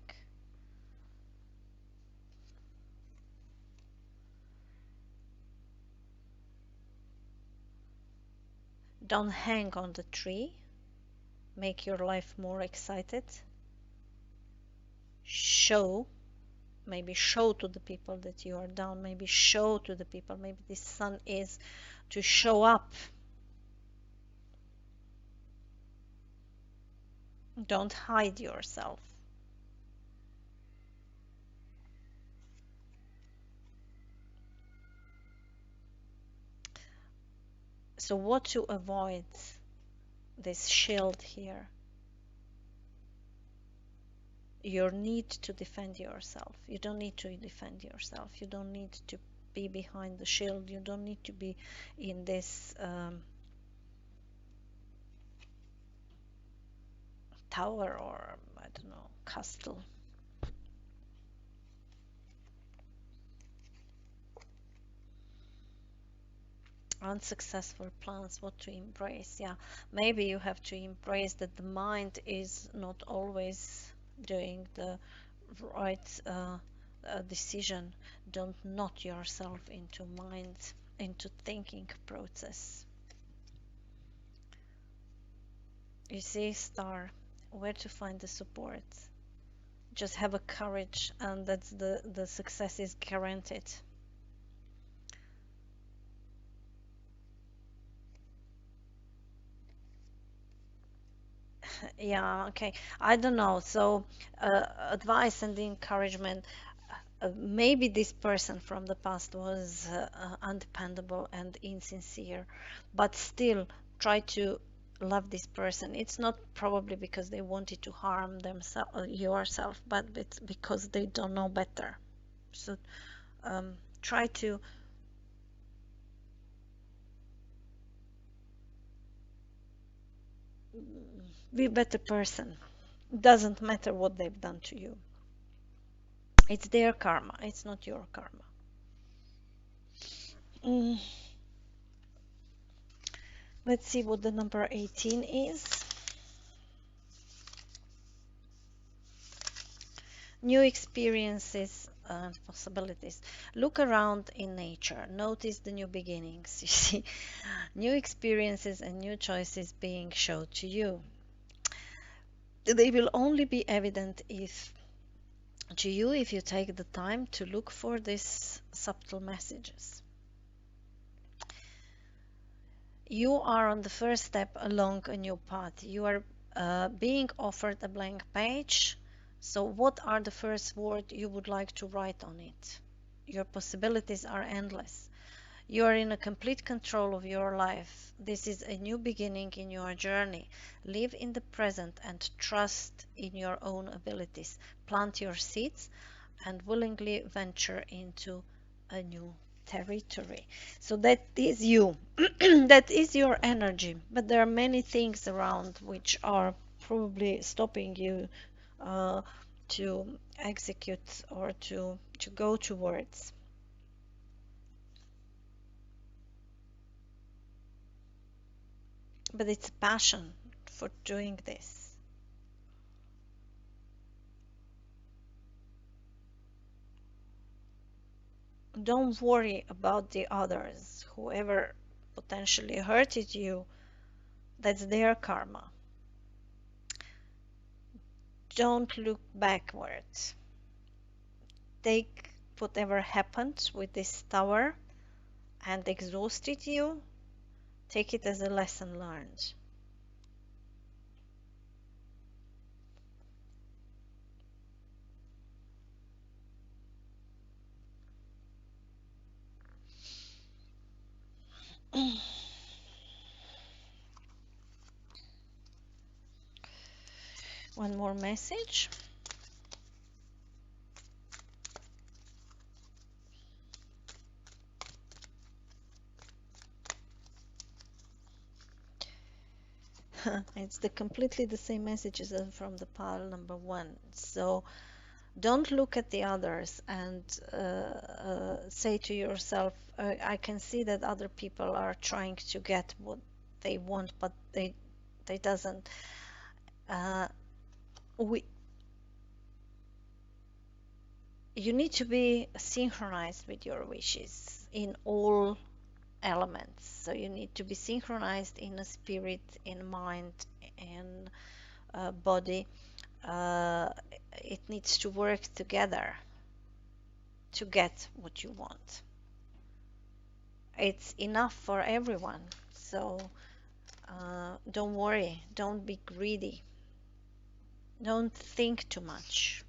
Don't hang on the tree. Make your life more excited. Maybe show to the people that you are down. Maybe show to the people. Maybe this sun is to show up. Don't hide yourself. So what to avoid? This shield here. Your need to defend yourself. You don't need to defend yourself. You don't need to be behind the shield. You don't need to be in this tower, or I don't know, castle. Unsuccessful plans, what to embrace? Yeah, maybe you have to embrace that the mind is not always doing the right decision. Don't knot yourself into thinking process. You see, star, where to find the support? Just have a courage, and that's the success is guaranteed. Yeah, okay. I don't know. So, advice and encouragement. Maybe this person from the past was undependable and insincere, but still try to love this person. It's not probably because they wanted to harm themselves, yourself, but it's because they don't know better. So, try to be a better person. Doesn't matter what they've done to you. It's their karma. It's not your karma. Mm, let's see what the number 18 is. New experiences and possibilities. Look around in nature. Notice the new beginnings. You see, new experiences and new choices being shown to you. They will only be evident if to you if you take the time to look for these subtle messages. You are on the first step along a new path. You are being offered a blank page. So, what are the first words you would like to write on it? Your possibilities are endless. You are in a complete control of your life. This is a new beginning in your journey. Live in the present and trust in your own abilities. Plant your seeds and willingly venture into a new territory. So that is you. That is your energy. But there are many things around which are probably stopping you uh, to execute or to go towards. But it's a passion for doing this. Don't worry about the others. Whoever potentially hurted you, that's their karma. Don't look backwards. Take whatever happened with this tower and exhausted you, take it as a lesson learned. One more message. It's completely the same messages as from the pile number one. So don't look at the others and say to yourself, I can see that other people are trying to get what they want, but they doesn't. Uh, we You need to be synchronized with your wishes in all elements. So you need to be synchronized in a spirit, in mind, in body. Uh, it needs to work together to get what you want. It's enough for everyone. So don't worry, don't be greedy, don't think too much.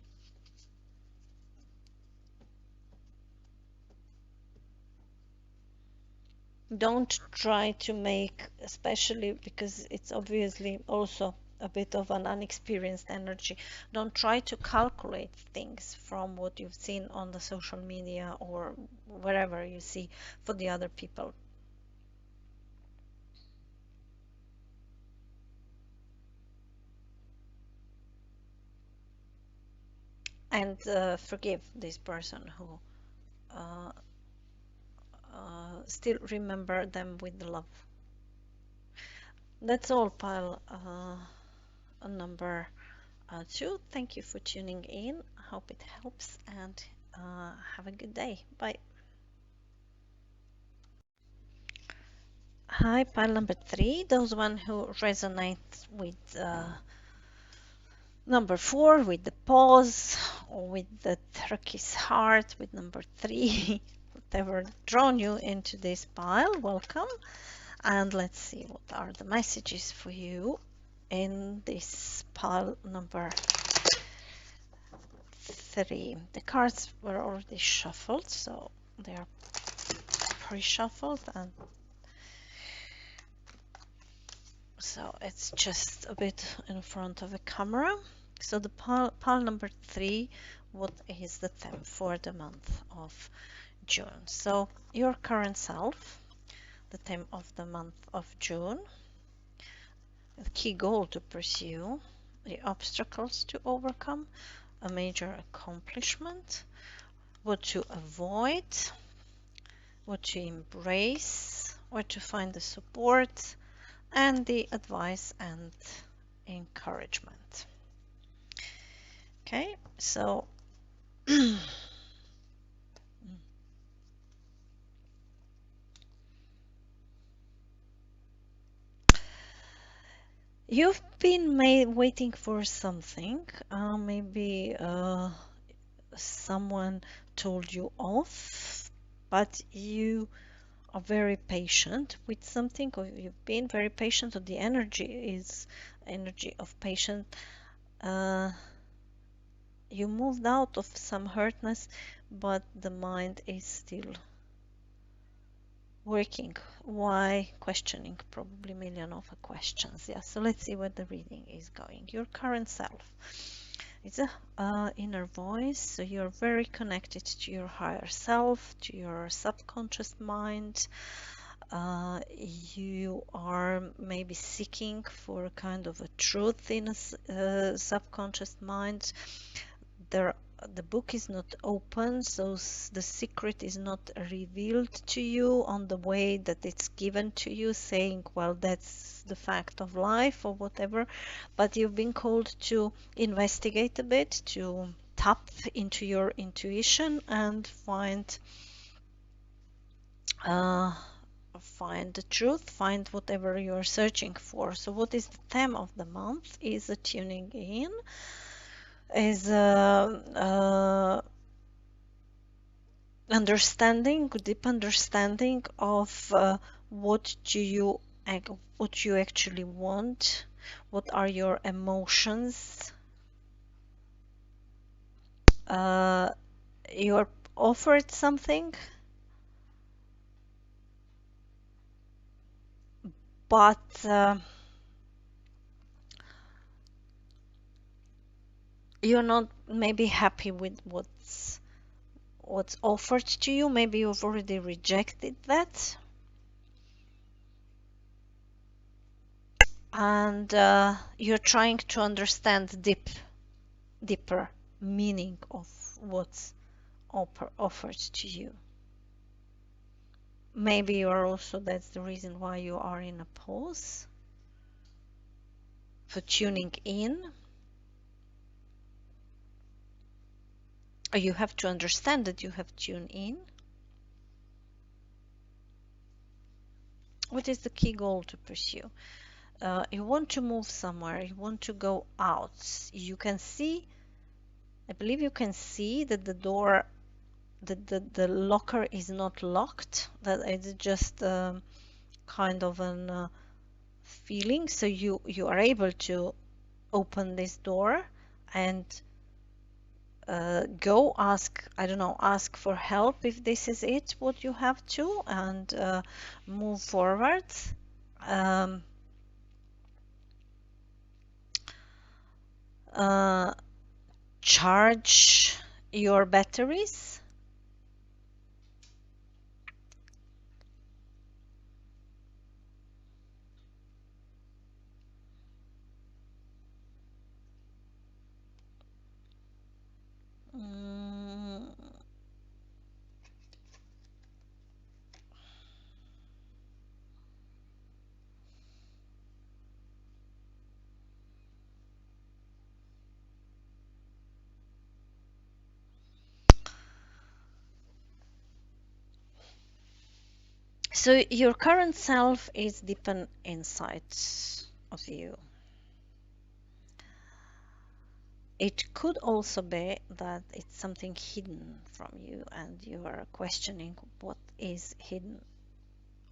Don't try to make, especially because it's obviously also a bit of an unexperienced energy, don't try to calculate things from what you've seen on the social media or wherever you see for the other people. And forgive this person who uh, still remember them with love. That's all, pile number 2. Thank you for tuning in. I hope it helps and have a good day. Bye. Hi, pile number 3. Those one who resonate with number 4, with the pause, or with the turkey's heart, with number 3, whatever drawn you into this pile, welcome. And let's see what are the messages for you in this pile number 3. The cards were already shuffled, so they are pre-shuffled, and so it's just a bit in front of the camera. So the pile number 3, what is the theme for the month of June? So your current self, the theme of the month of June, the key goal to pursue, the obstacles to overcome, a major accomplishment, what to avoid, what to embrace, where to find the support, and the advice and encouragement. Okay, so you've been waiting for something. Maybe someone told you off, but you are very patient with something, or you've been very patient, or the energy is energy of patience. You moved out of some hurtness, but the mind is still working. Why? Questioning, probably million of questions. Yeah, so let's see where the reading is going. Your current self. It's a inner voice, so you're very connected to your higher self, to your subconscious mind. You are maybe seeking for a kind of a truth in a subconscious mind. The book is not open, so the secret is not revealed to you on the way that it's given to you, saying, well, that's the fact of life or whatever, but you've been called to investigate a bit, to tap into your intuition and find the truth, find whatever you're searching for. So what is the theme of the month is a tuning in, is understanding, deep understanding of what you actually want, what are your emotions. You're offered something, but you're not maybe happy with what's offered to you. Maybe you've already rejected that, and you're trying to understand deeper meaning of what's offered to you. Maybe you're also, that's the reason why you are in a pause for tuning in. Or you have to understand that you have tuned in. What is the key goal to pursue? You want to move somewhere, you want to go out. You can see, I believe you can see that the door, the locker is not locked, that it's just kind of an feeling. So you are able to open this door and go ask, I don't know, ask for help if this is it, what you have to, and move forward. Charge your batteries. So your current self is deep inside of you. It could also be that it's something hidden from you and you are questioning what is hidden,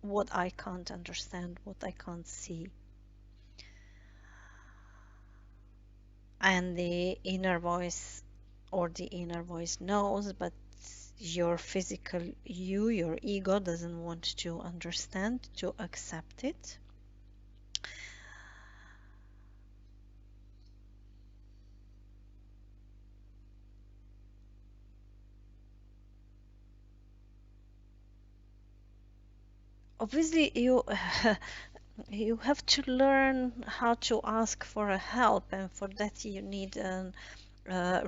what I can't understand, what I can't see. and the inner voice knows, but your physical you, your ego, doesn't want to understand, to accept it. Obviously, you you have to learn how to ask for a help, and for that you need an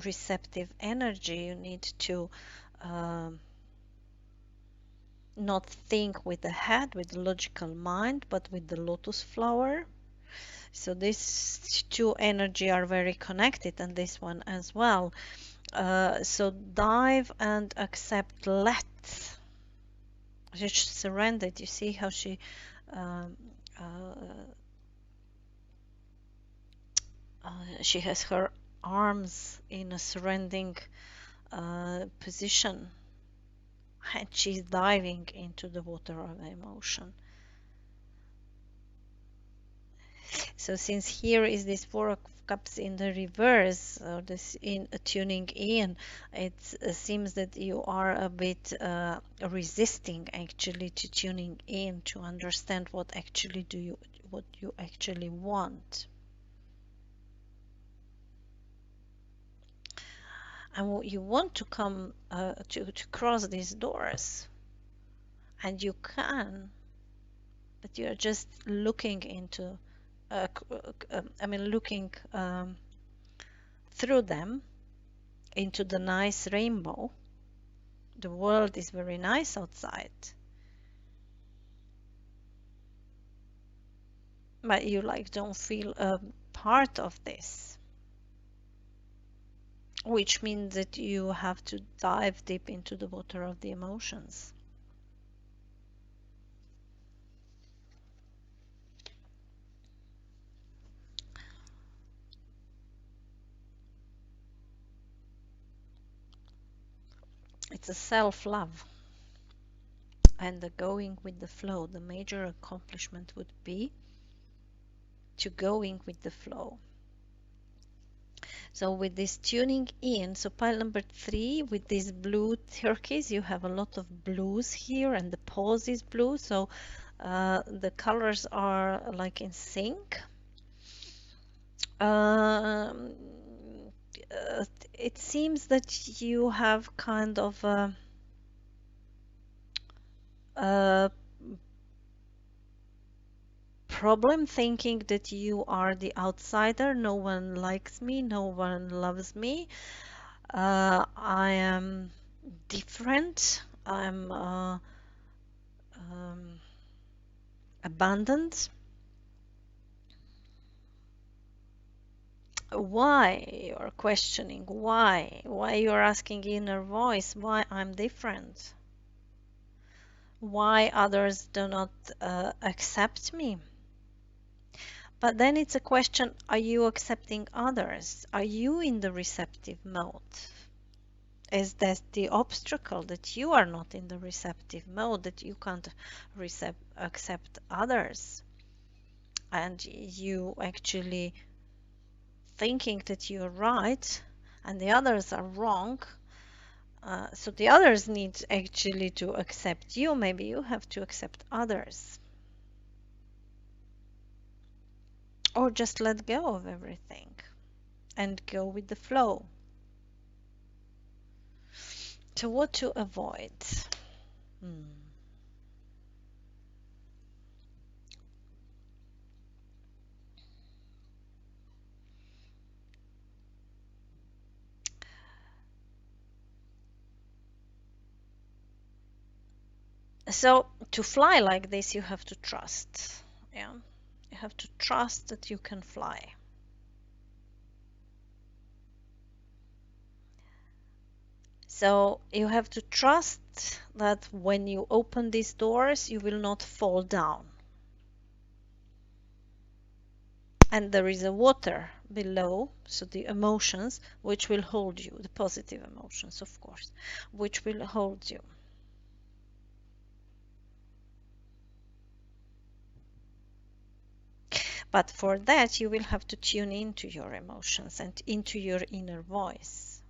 receptive energy. You need to um, not think with the head, with the logical mind, but with the lotus flower. So these two energy are very connected, and this one as well. So dive and accept. Let. She surrendered. You see how um, uh, she has her arms in a surrendering position, and she's diving into the water of emotion. So since here is this Four of Cups in the reverse, or this in tuning in, it seems that you are a bit resisting actually to tuning in, to understand what you actually want. And you want to come to cross these doors, and you can, but you're just looking into looking through them into the nice rainbow. The world is very nice outside, but you don't feel a part of this, which means that you have to dive deep into the water of the emotions. It's a self-love and the going with the flow. The major accomplishment would be to going with the flow. So with this tuning in, so pile number 3, with this blue turquoise, you have a lot of blues here, and the pause is blue, so the colors are like in sync. It seems that you have kind of a problem thinking that you are the outsider. No one likes me, no one loves me. I am different. I'm abandoned. Why you're questioning? Why you're asking inner voice? Why I'm different? Why others do not accept me? But then it's a question, are you accepting others? Are you in the receptive mode? Is that the obstacle, that you are not in the receptive mode, that you can't accept others? And you actually thinking that you're right and the others are wrong. So the others need actually to accept you. Maybe you have to accept others. Or just let go of everything and go with the flow. So what to avoid? So to fly like this, you have to trust. Yeah, you have to trust that you can fly. So you have to trust that when you open these doors, you will not fall down. And there is a water below, so the emotions which will hold you, the positive emotions, of course, which will hold you. But for that, you will have to tune into your emotions and into your inner voice.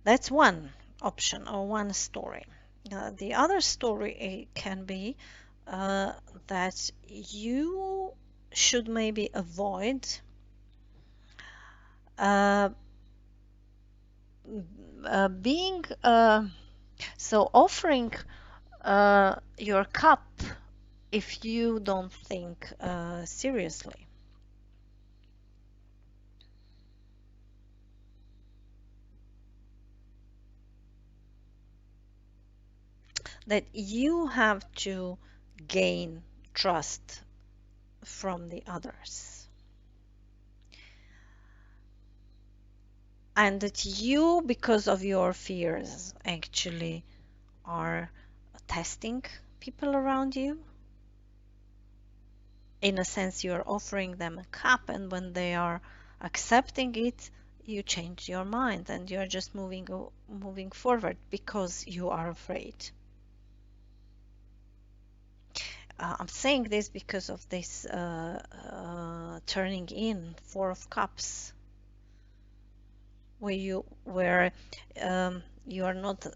That's one option or one story. The other story can be that you should maybe avoid uh, being so offering your cup if you don't think seriously. That you have to gain trust from the others. And that you, because of your fears, actually are testing people around you. In a sense, you're offering them a cup, and when they are accepting it, you change your mind and you're just moving forward because you are afraid. I'm saying this because of this turning in Four of Cups, where you are not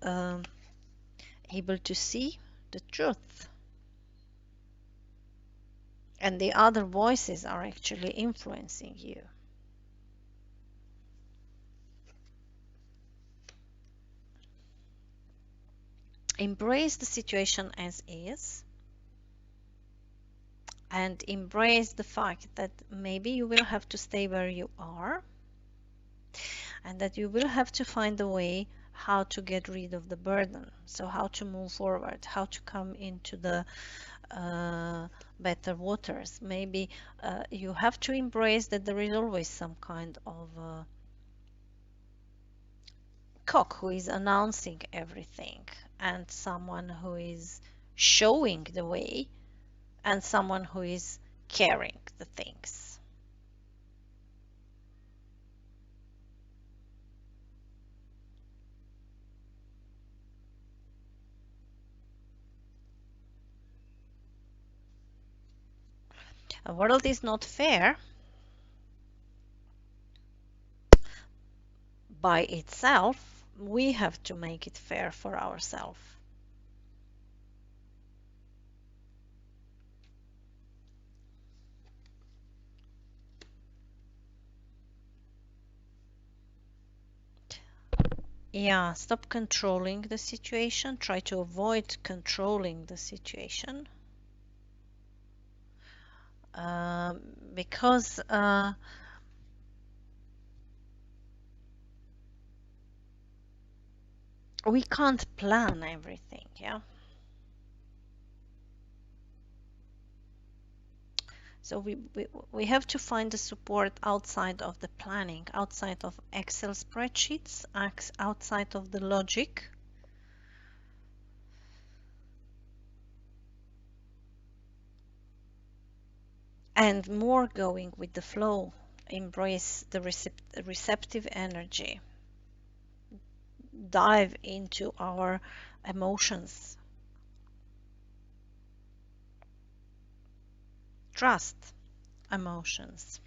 able to see the truth, and the other voices are actually influencing you. Embrace the situation as is, and embrace the fact that maybe you will have to stay where you are, and that you will have to find a way how to get rid of the burden. So how to move forward, how to come into the better waters. Maybe you have to embrace that there is always some kind of cock who is announcing everything, and someone who is showing the way, and someone who is carrying the things. A world is not fair by itself. We have to make it fair for ourselves. Yeah, stop controlling the situation. Try to avoid controlling the situation. Because we can't plan everything, yeah? So we have to find the support outside of the planning, outside of Excel spreadsheets, outside of the logic. And more going with the flow. Embrace the receptive energy. Dive into our emotions. Trust emotions.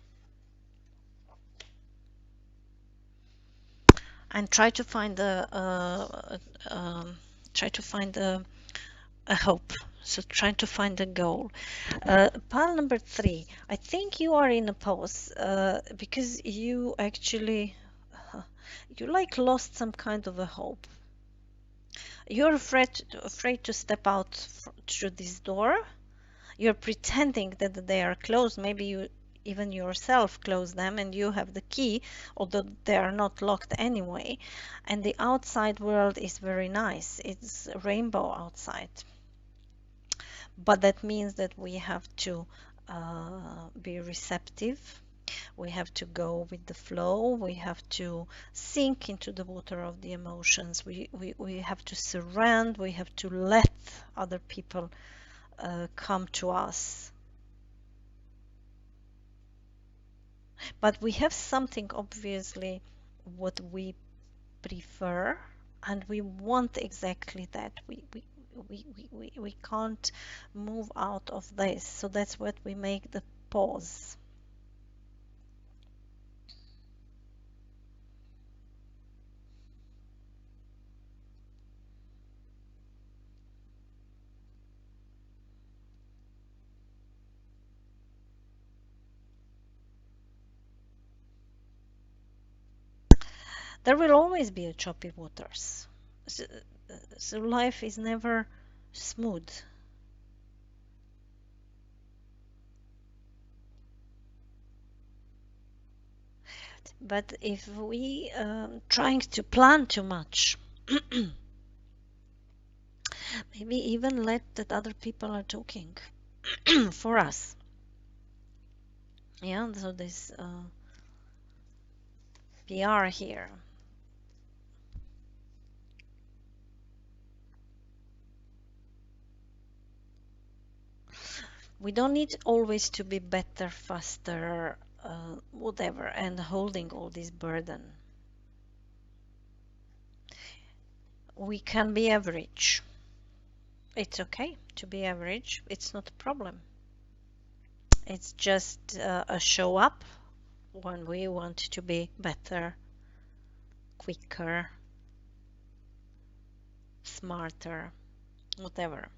And try to find a hope. So try to find a goal. Pile number 3. I think you are in a pause because you actually you like lost some kind of a hope. You're afraid to step out through this door. You're pretending that they are closed. Maybe you even yourself close them and you have the key, although they are not locked anyway. And the outside world is very nice. It's a rainbow outside. But that means that we have to be receptive. We have to go with the flow. We have to sink into the water of the emotions. We have to surrender. We have to let other people come to us. But we have something obviously what we prefer, and we want exactly that. We can't move out of this. So that's what we make the pause. There will always be a choppy waters. So, so life is never smooth. But if we trying to plan too much, maybe even let that other people are talking for us. Yeah, so this PR here. We don't need always to be better, faster, whatever, and holding all this burden. We can be average. It's okay to be average. It's not a problem. It's just a show up when we want to be better, quicker, smarter, whatever.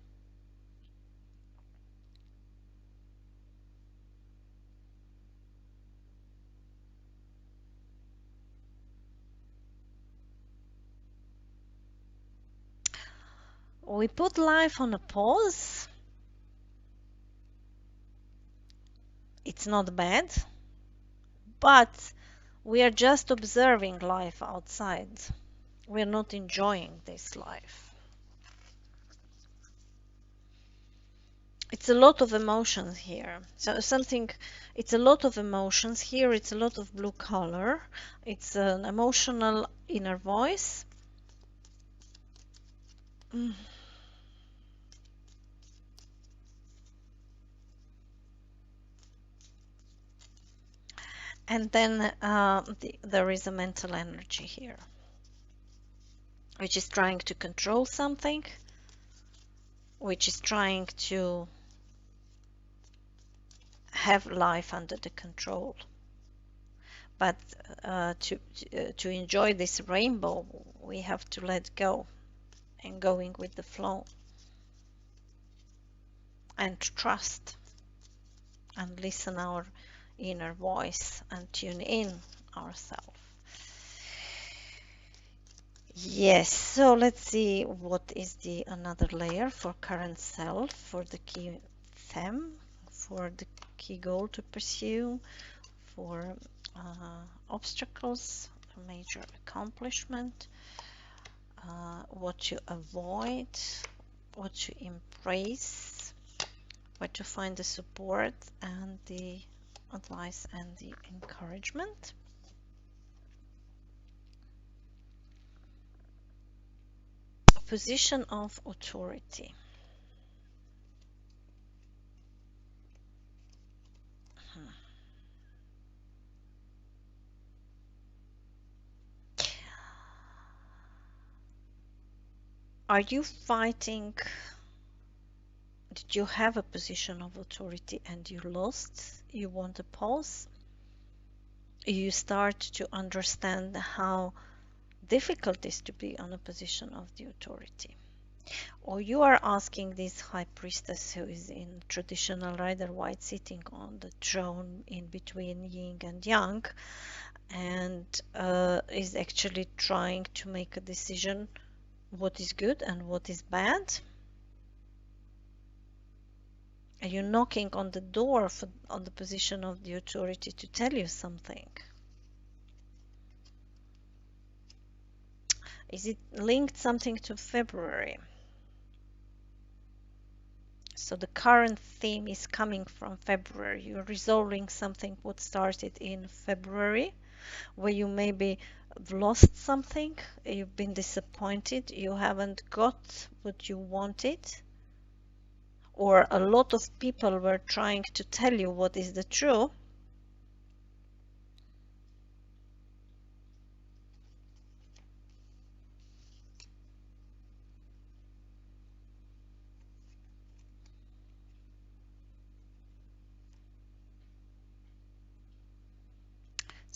We put life on a pause. It's not bad, but we are just observing life outside. We are not enjoying this life. It's a lot of emotions here. So something, it's a lot of emotions here. It's a lot of blue color. It's an emotional inner voice. And then there is a mental energy here, which is trying to control something, which is trying to have life under the control. But to enjoy this rainbow, we have to let go and going with the flow and trust and listen our inner voice and tune in ourselves. Yes, so let's see what is the another layer for current self, for the key theme, for the key goal to pursue, for obstacles, a major accomplishment, what to avoid, what to embrace, where to find the support and the advice and the encouragement. Position of authority. Are you fighting? Did you have a position of authority and you lost? You want a pause? You start to understand how difficult it is to be on a position of the authority. Or you are asking this high priestess who is in traditional rider white sitting on the throne in between yin and yang and is actually trying to make a decision what is good and what is bad. Are you knocking on the door on the position of the authority to tell you something? Is it linked something to February? So the current theme is coming from February. You're resolving something what started in February, where you maybe lost something, you've been disappointed, you haven't got what you wanted, or a lot of people were trying to tell you what is the truth.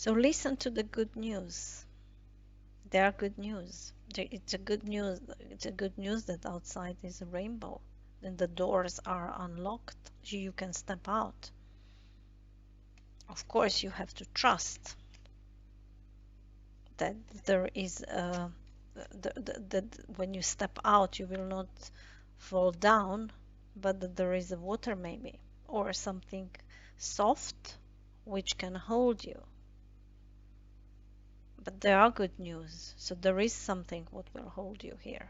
So listen to the good news. There are good news. It's a good news. It's a good news that outside is a rainbow and the doors are unlocked. You can step out. Of course, you have to trust that there is that when you step out, you will not fall down, but that there is a water maybe or something soft which can hold you. But there are good news, so there is something what will hold you here.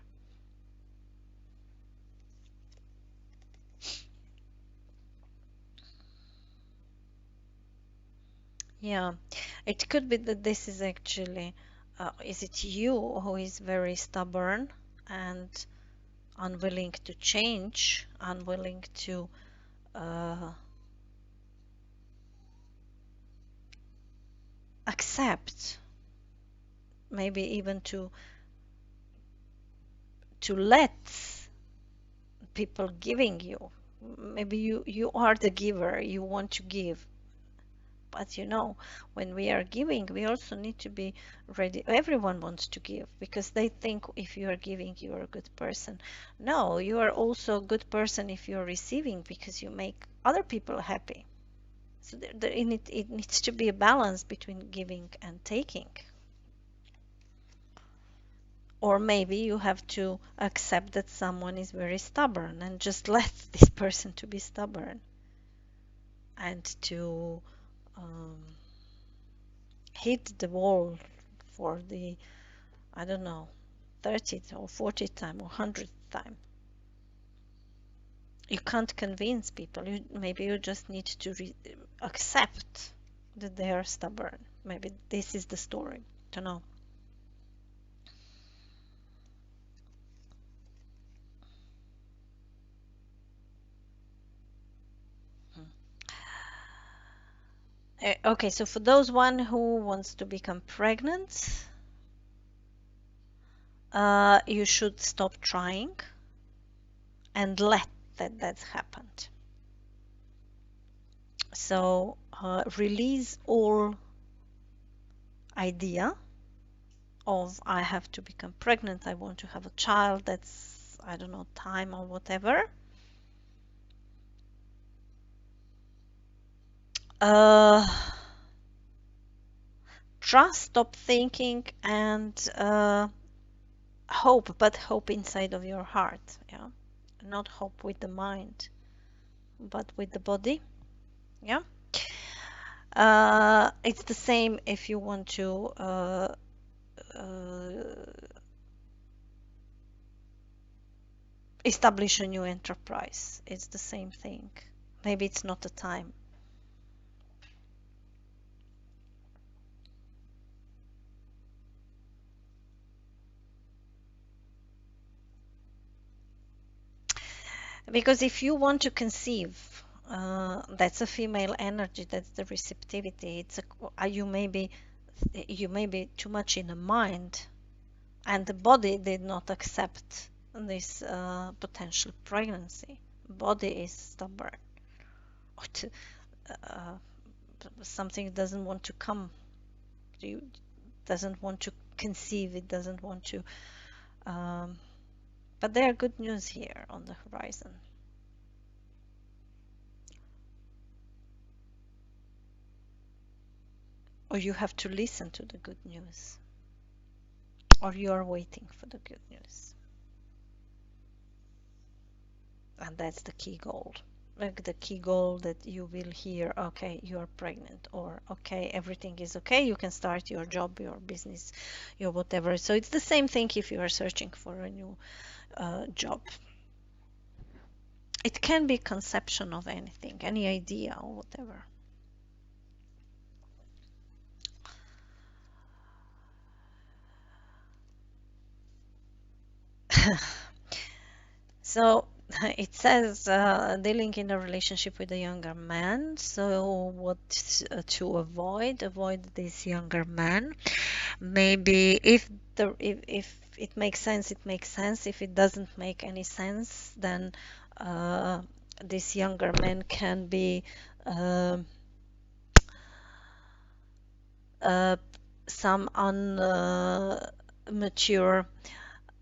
Yeah, it could be that this is actually, is it you who is very stubborn and unwilling to change, unwilling to accept, maybe even to let people giving you. Maybe you are the giver, you want to give. But you know, when we are giving, we also need to be ready. Everyone wants to give because they think if you are giving, you are a good person. No, you are also a good person if you are receiving because you make other people happy. So it needs to be a balance between giving and taking. Or maybe you have to accept that someone is very stubborn and just let this person to be stubborn and to um, hit the wall for the, I don't know, 30th or 40th time or 100th time. You can't convince people. Maybe you just need to accept that they are stubborn. Maybe this is the story. Don't know. Okay, so for those one who wants to become pregnant, you should stop trying and let that's happened. So release all idea of I have to become pregnant, I want to have a child, that's, I don't know, time or whatever. Trust, stop thinking, and hope, but hope inside of your heart, yeah, not hope with the mind, but with the body, yeah. It's the same if you want to establish a new enterprise. It's the same thing. Maybe it's not the time. Because if you want to conceive, that's a female energy, that's the receptivity. It's you may be too much in the mind, and the body did not accept this potential pregnancy. Body is stubborn. Uh, something doesn't want to come. You doesn't want to conceive. It doesn't want to. But there are good news here on the horizon. Or you have to listen to the good news. Or you are waiting for the good news. And that's the key goal. Like the key goal that you will hear, okay, you are pregnant, or okay, everything is okay, you can start your job, your business, your whatever. So it's the same thing if you are searching for a new job. It can be conception of anything, any idea or whatever. So it says dealing in a relationship with a younger man. So what to avoid this younger man. Maybe if it makes sense, it makes sense. If it doesn't make any sense, then this younger man can be uh, some unmature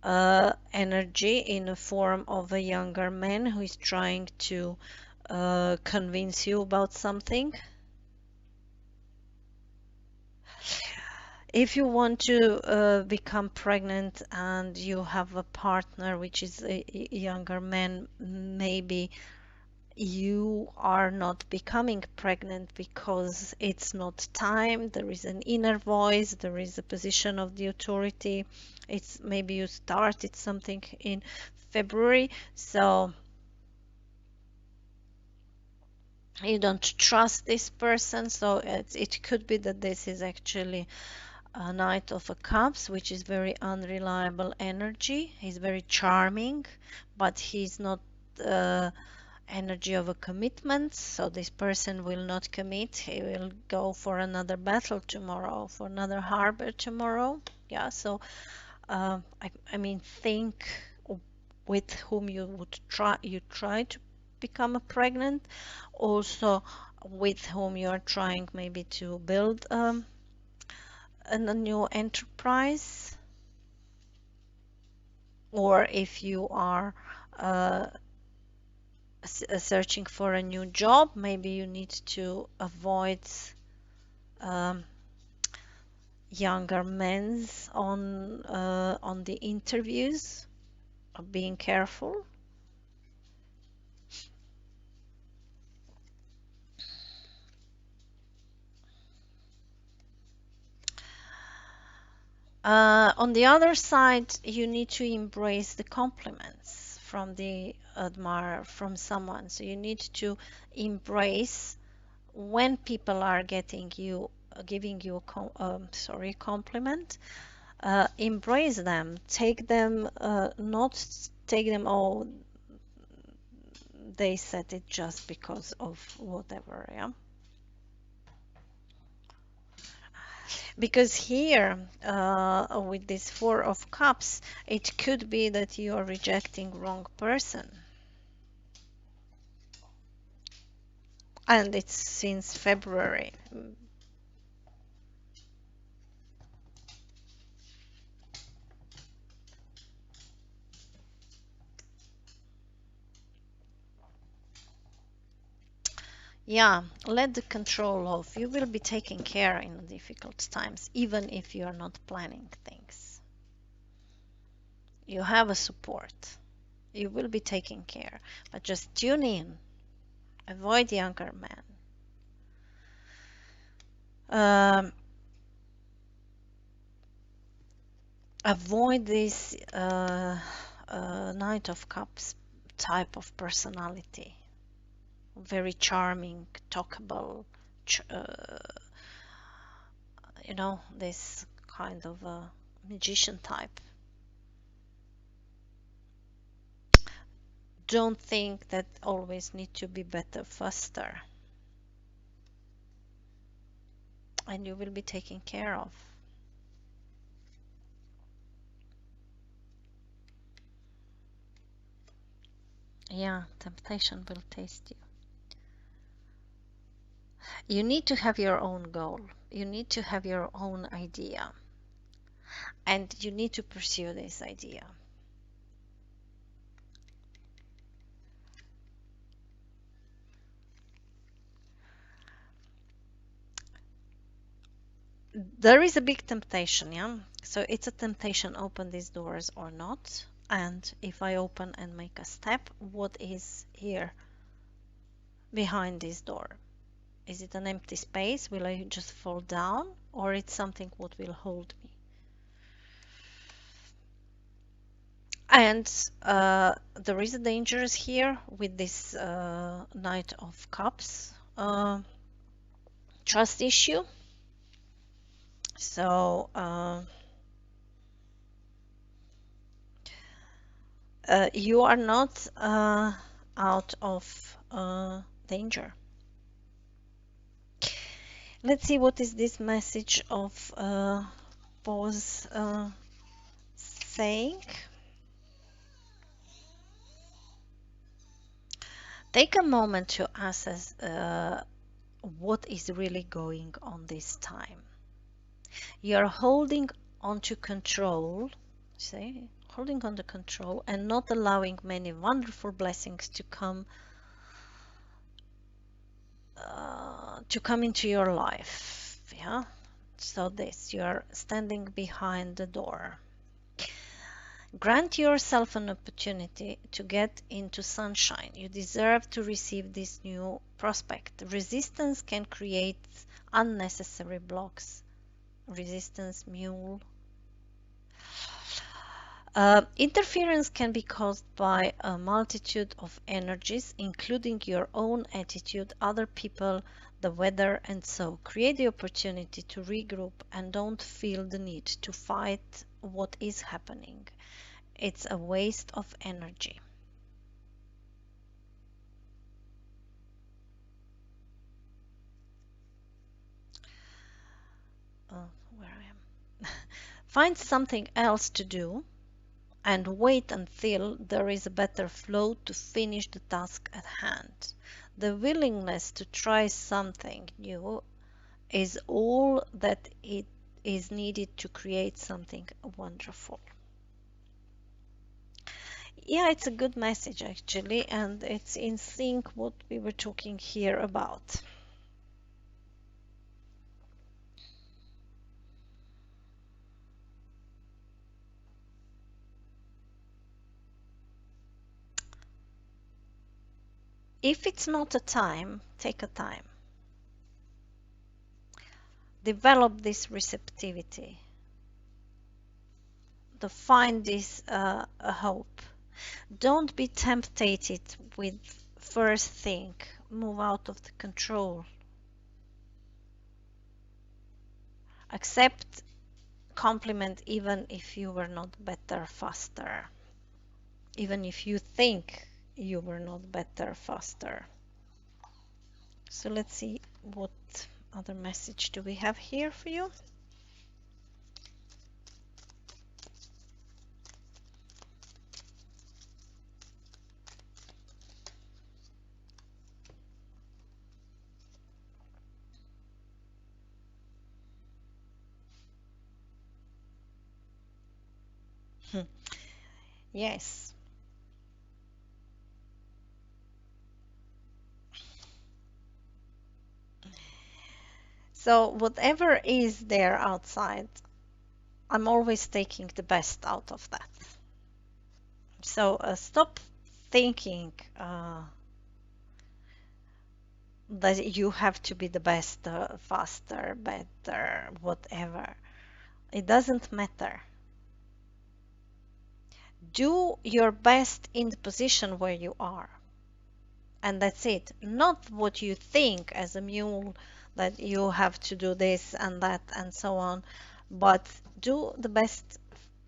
energy in the form of a younger man who is trying to convince you about something. If you want to become pregnant and you have a partner which is a younger man, maybe you are not becoming pregnant because it's not time. There is an inner voice, there is a position of the authority. It's maybe you started something in February, so you don't trust this person. So it could be that this is actually a Knight of a Cups, which is very unreliable energy. He's very charming, but he's not energy of a commitment. So this person will not commit. He will go for another battle tomorrow, for another harbor tomorrow. Yeah, so I mean, think with whom you would try to become a pregnant, also with whom you are trying maybe to build a new enterprise, or if you are searching for a new job, maybe you need to avoid um, younger men's on the interviews, being careful. On the other side, you need to embrace the compliments from the admirer, from someone. So you need to embrace when people are giving you a compliment. Embrace them. Take them, not take them, oh, they said it just because of whatever, yeah. Because here, with this Four of Cups, it could be that you are rejecting wrong person. And it's since February. Yeah, let the control off. You will be taken care in difficult times, even if you are not planning things. You have a support. You will be taken care, but just tune in. Avoid younger men. Avoid this Knight of Cups type of personality. Very charming, talkable, you know, this kind of a magician type. Don't think that always need to be better, faster. And you will be taken care of. Yeah, temptation will taste you. You need to have your own goal. You need to have your own idea. And you need to pursue this idea. There is a big temptation, yeah? So it's a temptation, open these doors or not. And if I open and make a step, what is here behind this door? Is it an empty space? Will I just fall down? Or it's something what will hold me? And there is a danger here with this Knight of Cups trust issue. So you are not out of danger. Let's see what is this message of pause saying. Take a moment to assess what is really going on this time. You're holding on to control, see, holding on to control and not allowing many wonderful blessings to come into your life. Yeah. So this, you're standing behind the door. Grant yourself an opportunity to get into sunshine. You deserve to receive this new prospect. Resistance can create unnecessary blocks. Resistance, mule. Interference can be caused by a multitude of energies, including your own attitude, other people, the weather, and so. Create the opportunity to regroup and don't feel the need to fight what is happening. It's a waste of energy. Where I am. Find something else to do and wait until there is a better flow to finish the task at hand. The willingness to try something new is all that it is needed to create something wonderful. Yeah, it's a good message actually, and it's in sync what we were talking here about. If it's not a time, take a time. Develop this receptivity. To find this hope. Don't be tempted with first thing. Move out of the control. Accept compliment even if you were not better, faster. Even if you think you were not better, faster. So let's see what other message do we have here for you. Yes. So whatever is there outside, I'm always taking the best out of that. So stop thinking that you have to be the best, faster, better, whatever. It doesn't matter. Do your best in the position where you are. And that's it. Not what you think as a mule that you have to do this and that and so on, but do the best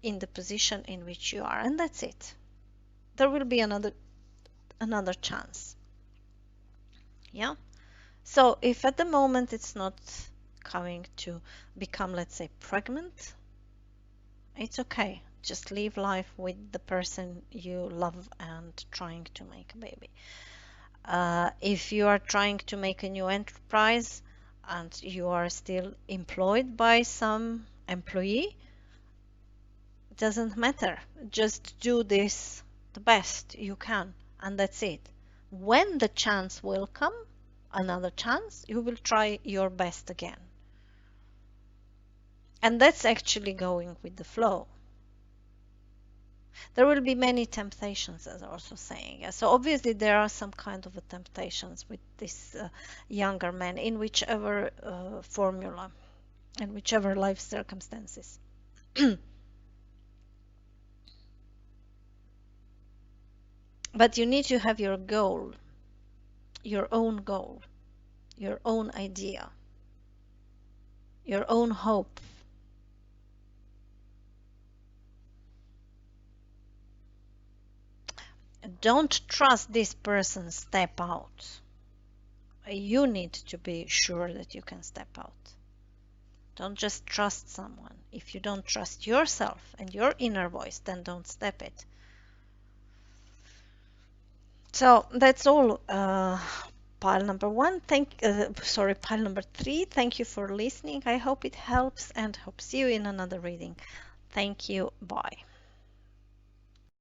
in the position in which you are, and that's it. There will be another chance. Yeah. So if at the moment it's not coming to become, let's say, pregnant, it's okay. Just live life with the person you love and trying to make a baby. If you are trying to make a new enterprise and you are still employed by some employee, it doesn't matter. Just do this the best you can, and that's it. When the chance will come, another chance, you will try your best again. And that's actually going with the flow. There will be many temptations, as I was also saying. So obviously there are some kind of temptations with this younger man in whichever formula and whichever life circumstances. But you need to have your goal, your own goal, your own idea, your own hope. Don't trust this person step out. You need to be sure that you can step out. Don't just trust someone. If you don't trust yourself and your inner voice, then don't step it. So that's all pile number one. Pile number three. Thank you for listening. I hope it helps and hope see you in another reading. Thank you. Bye.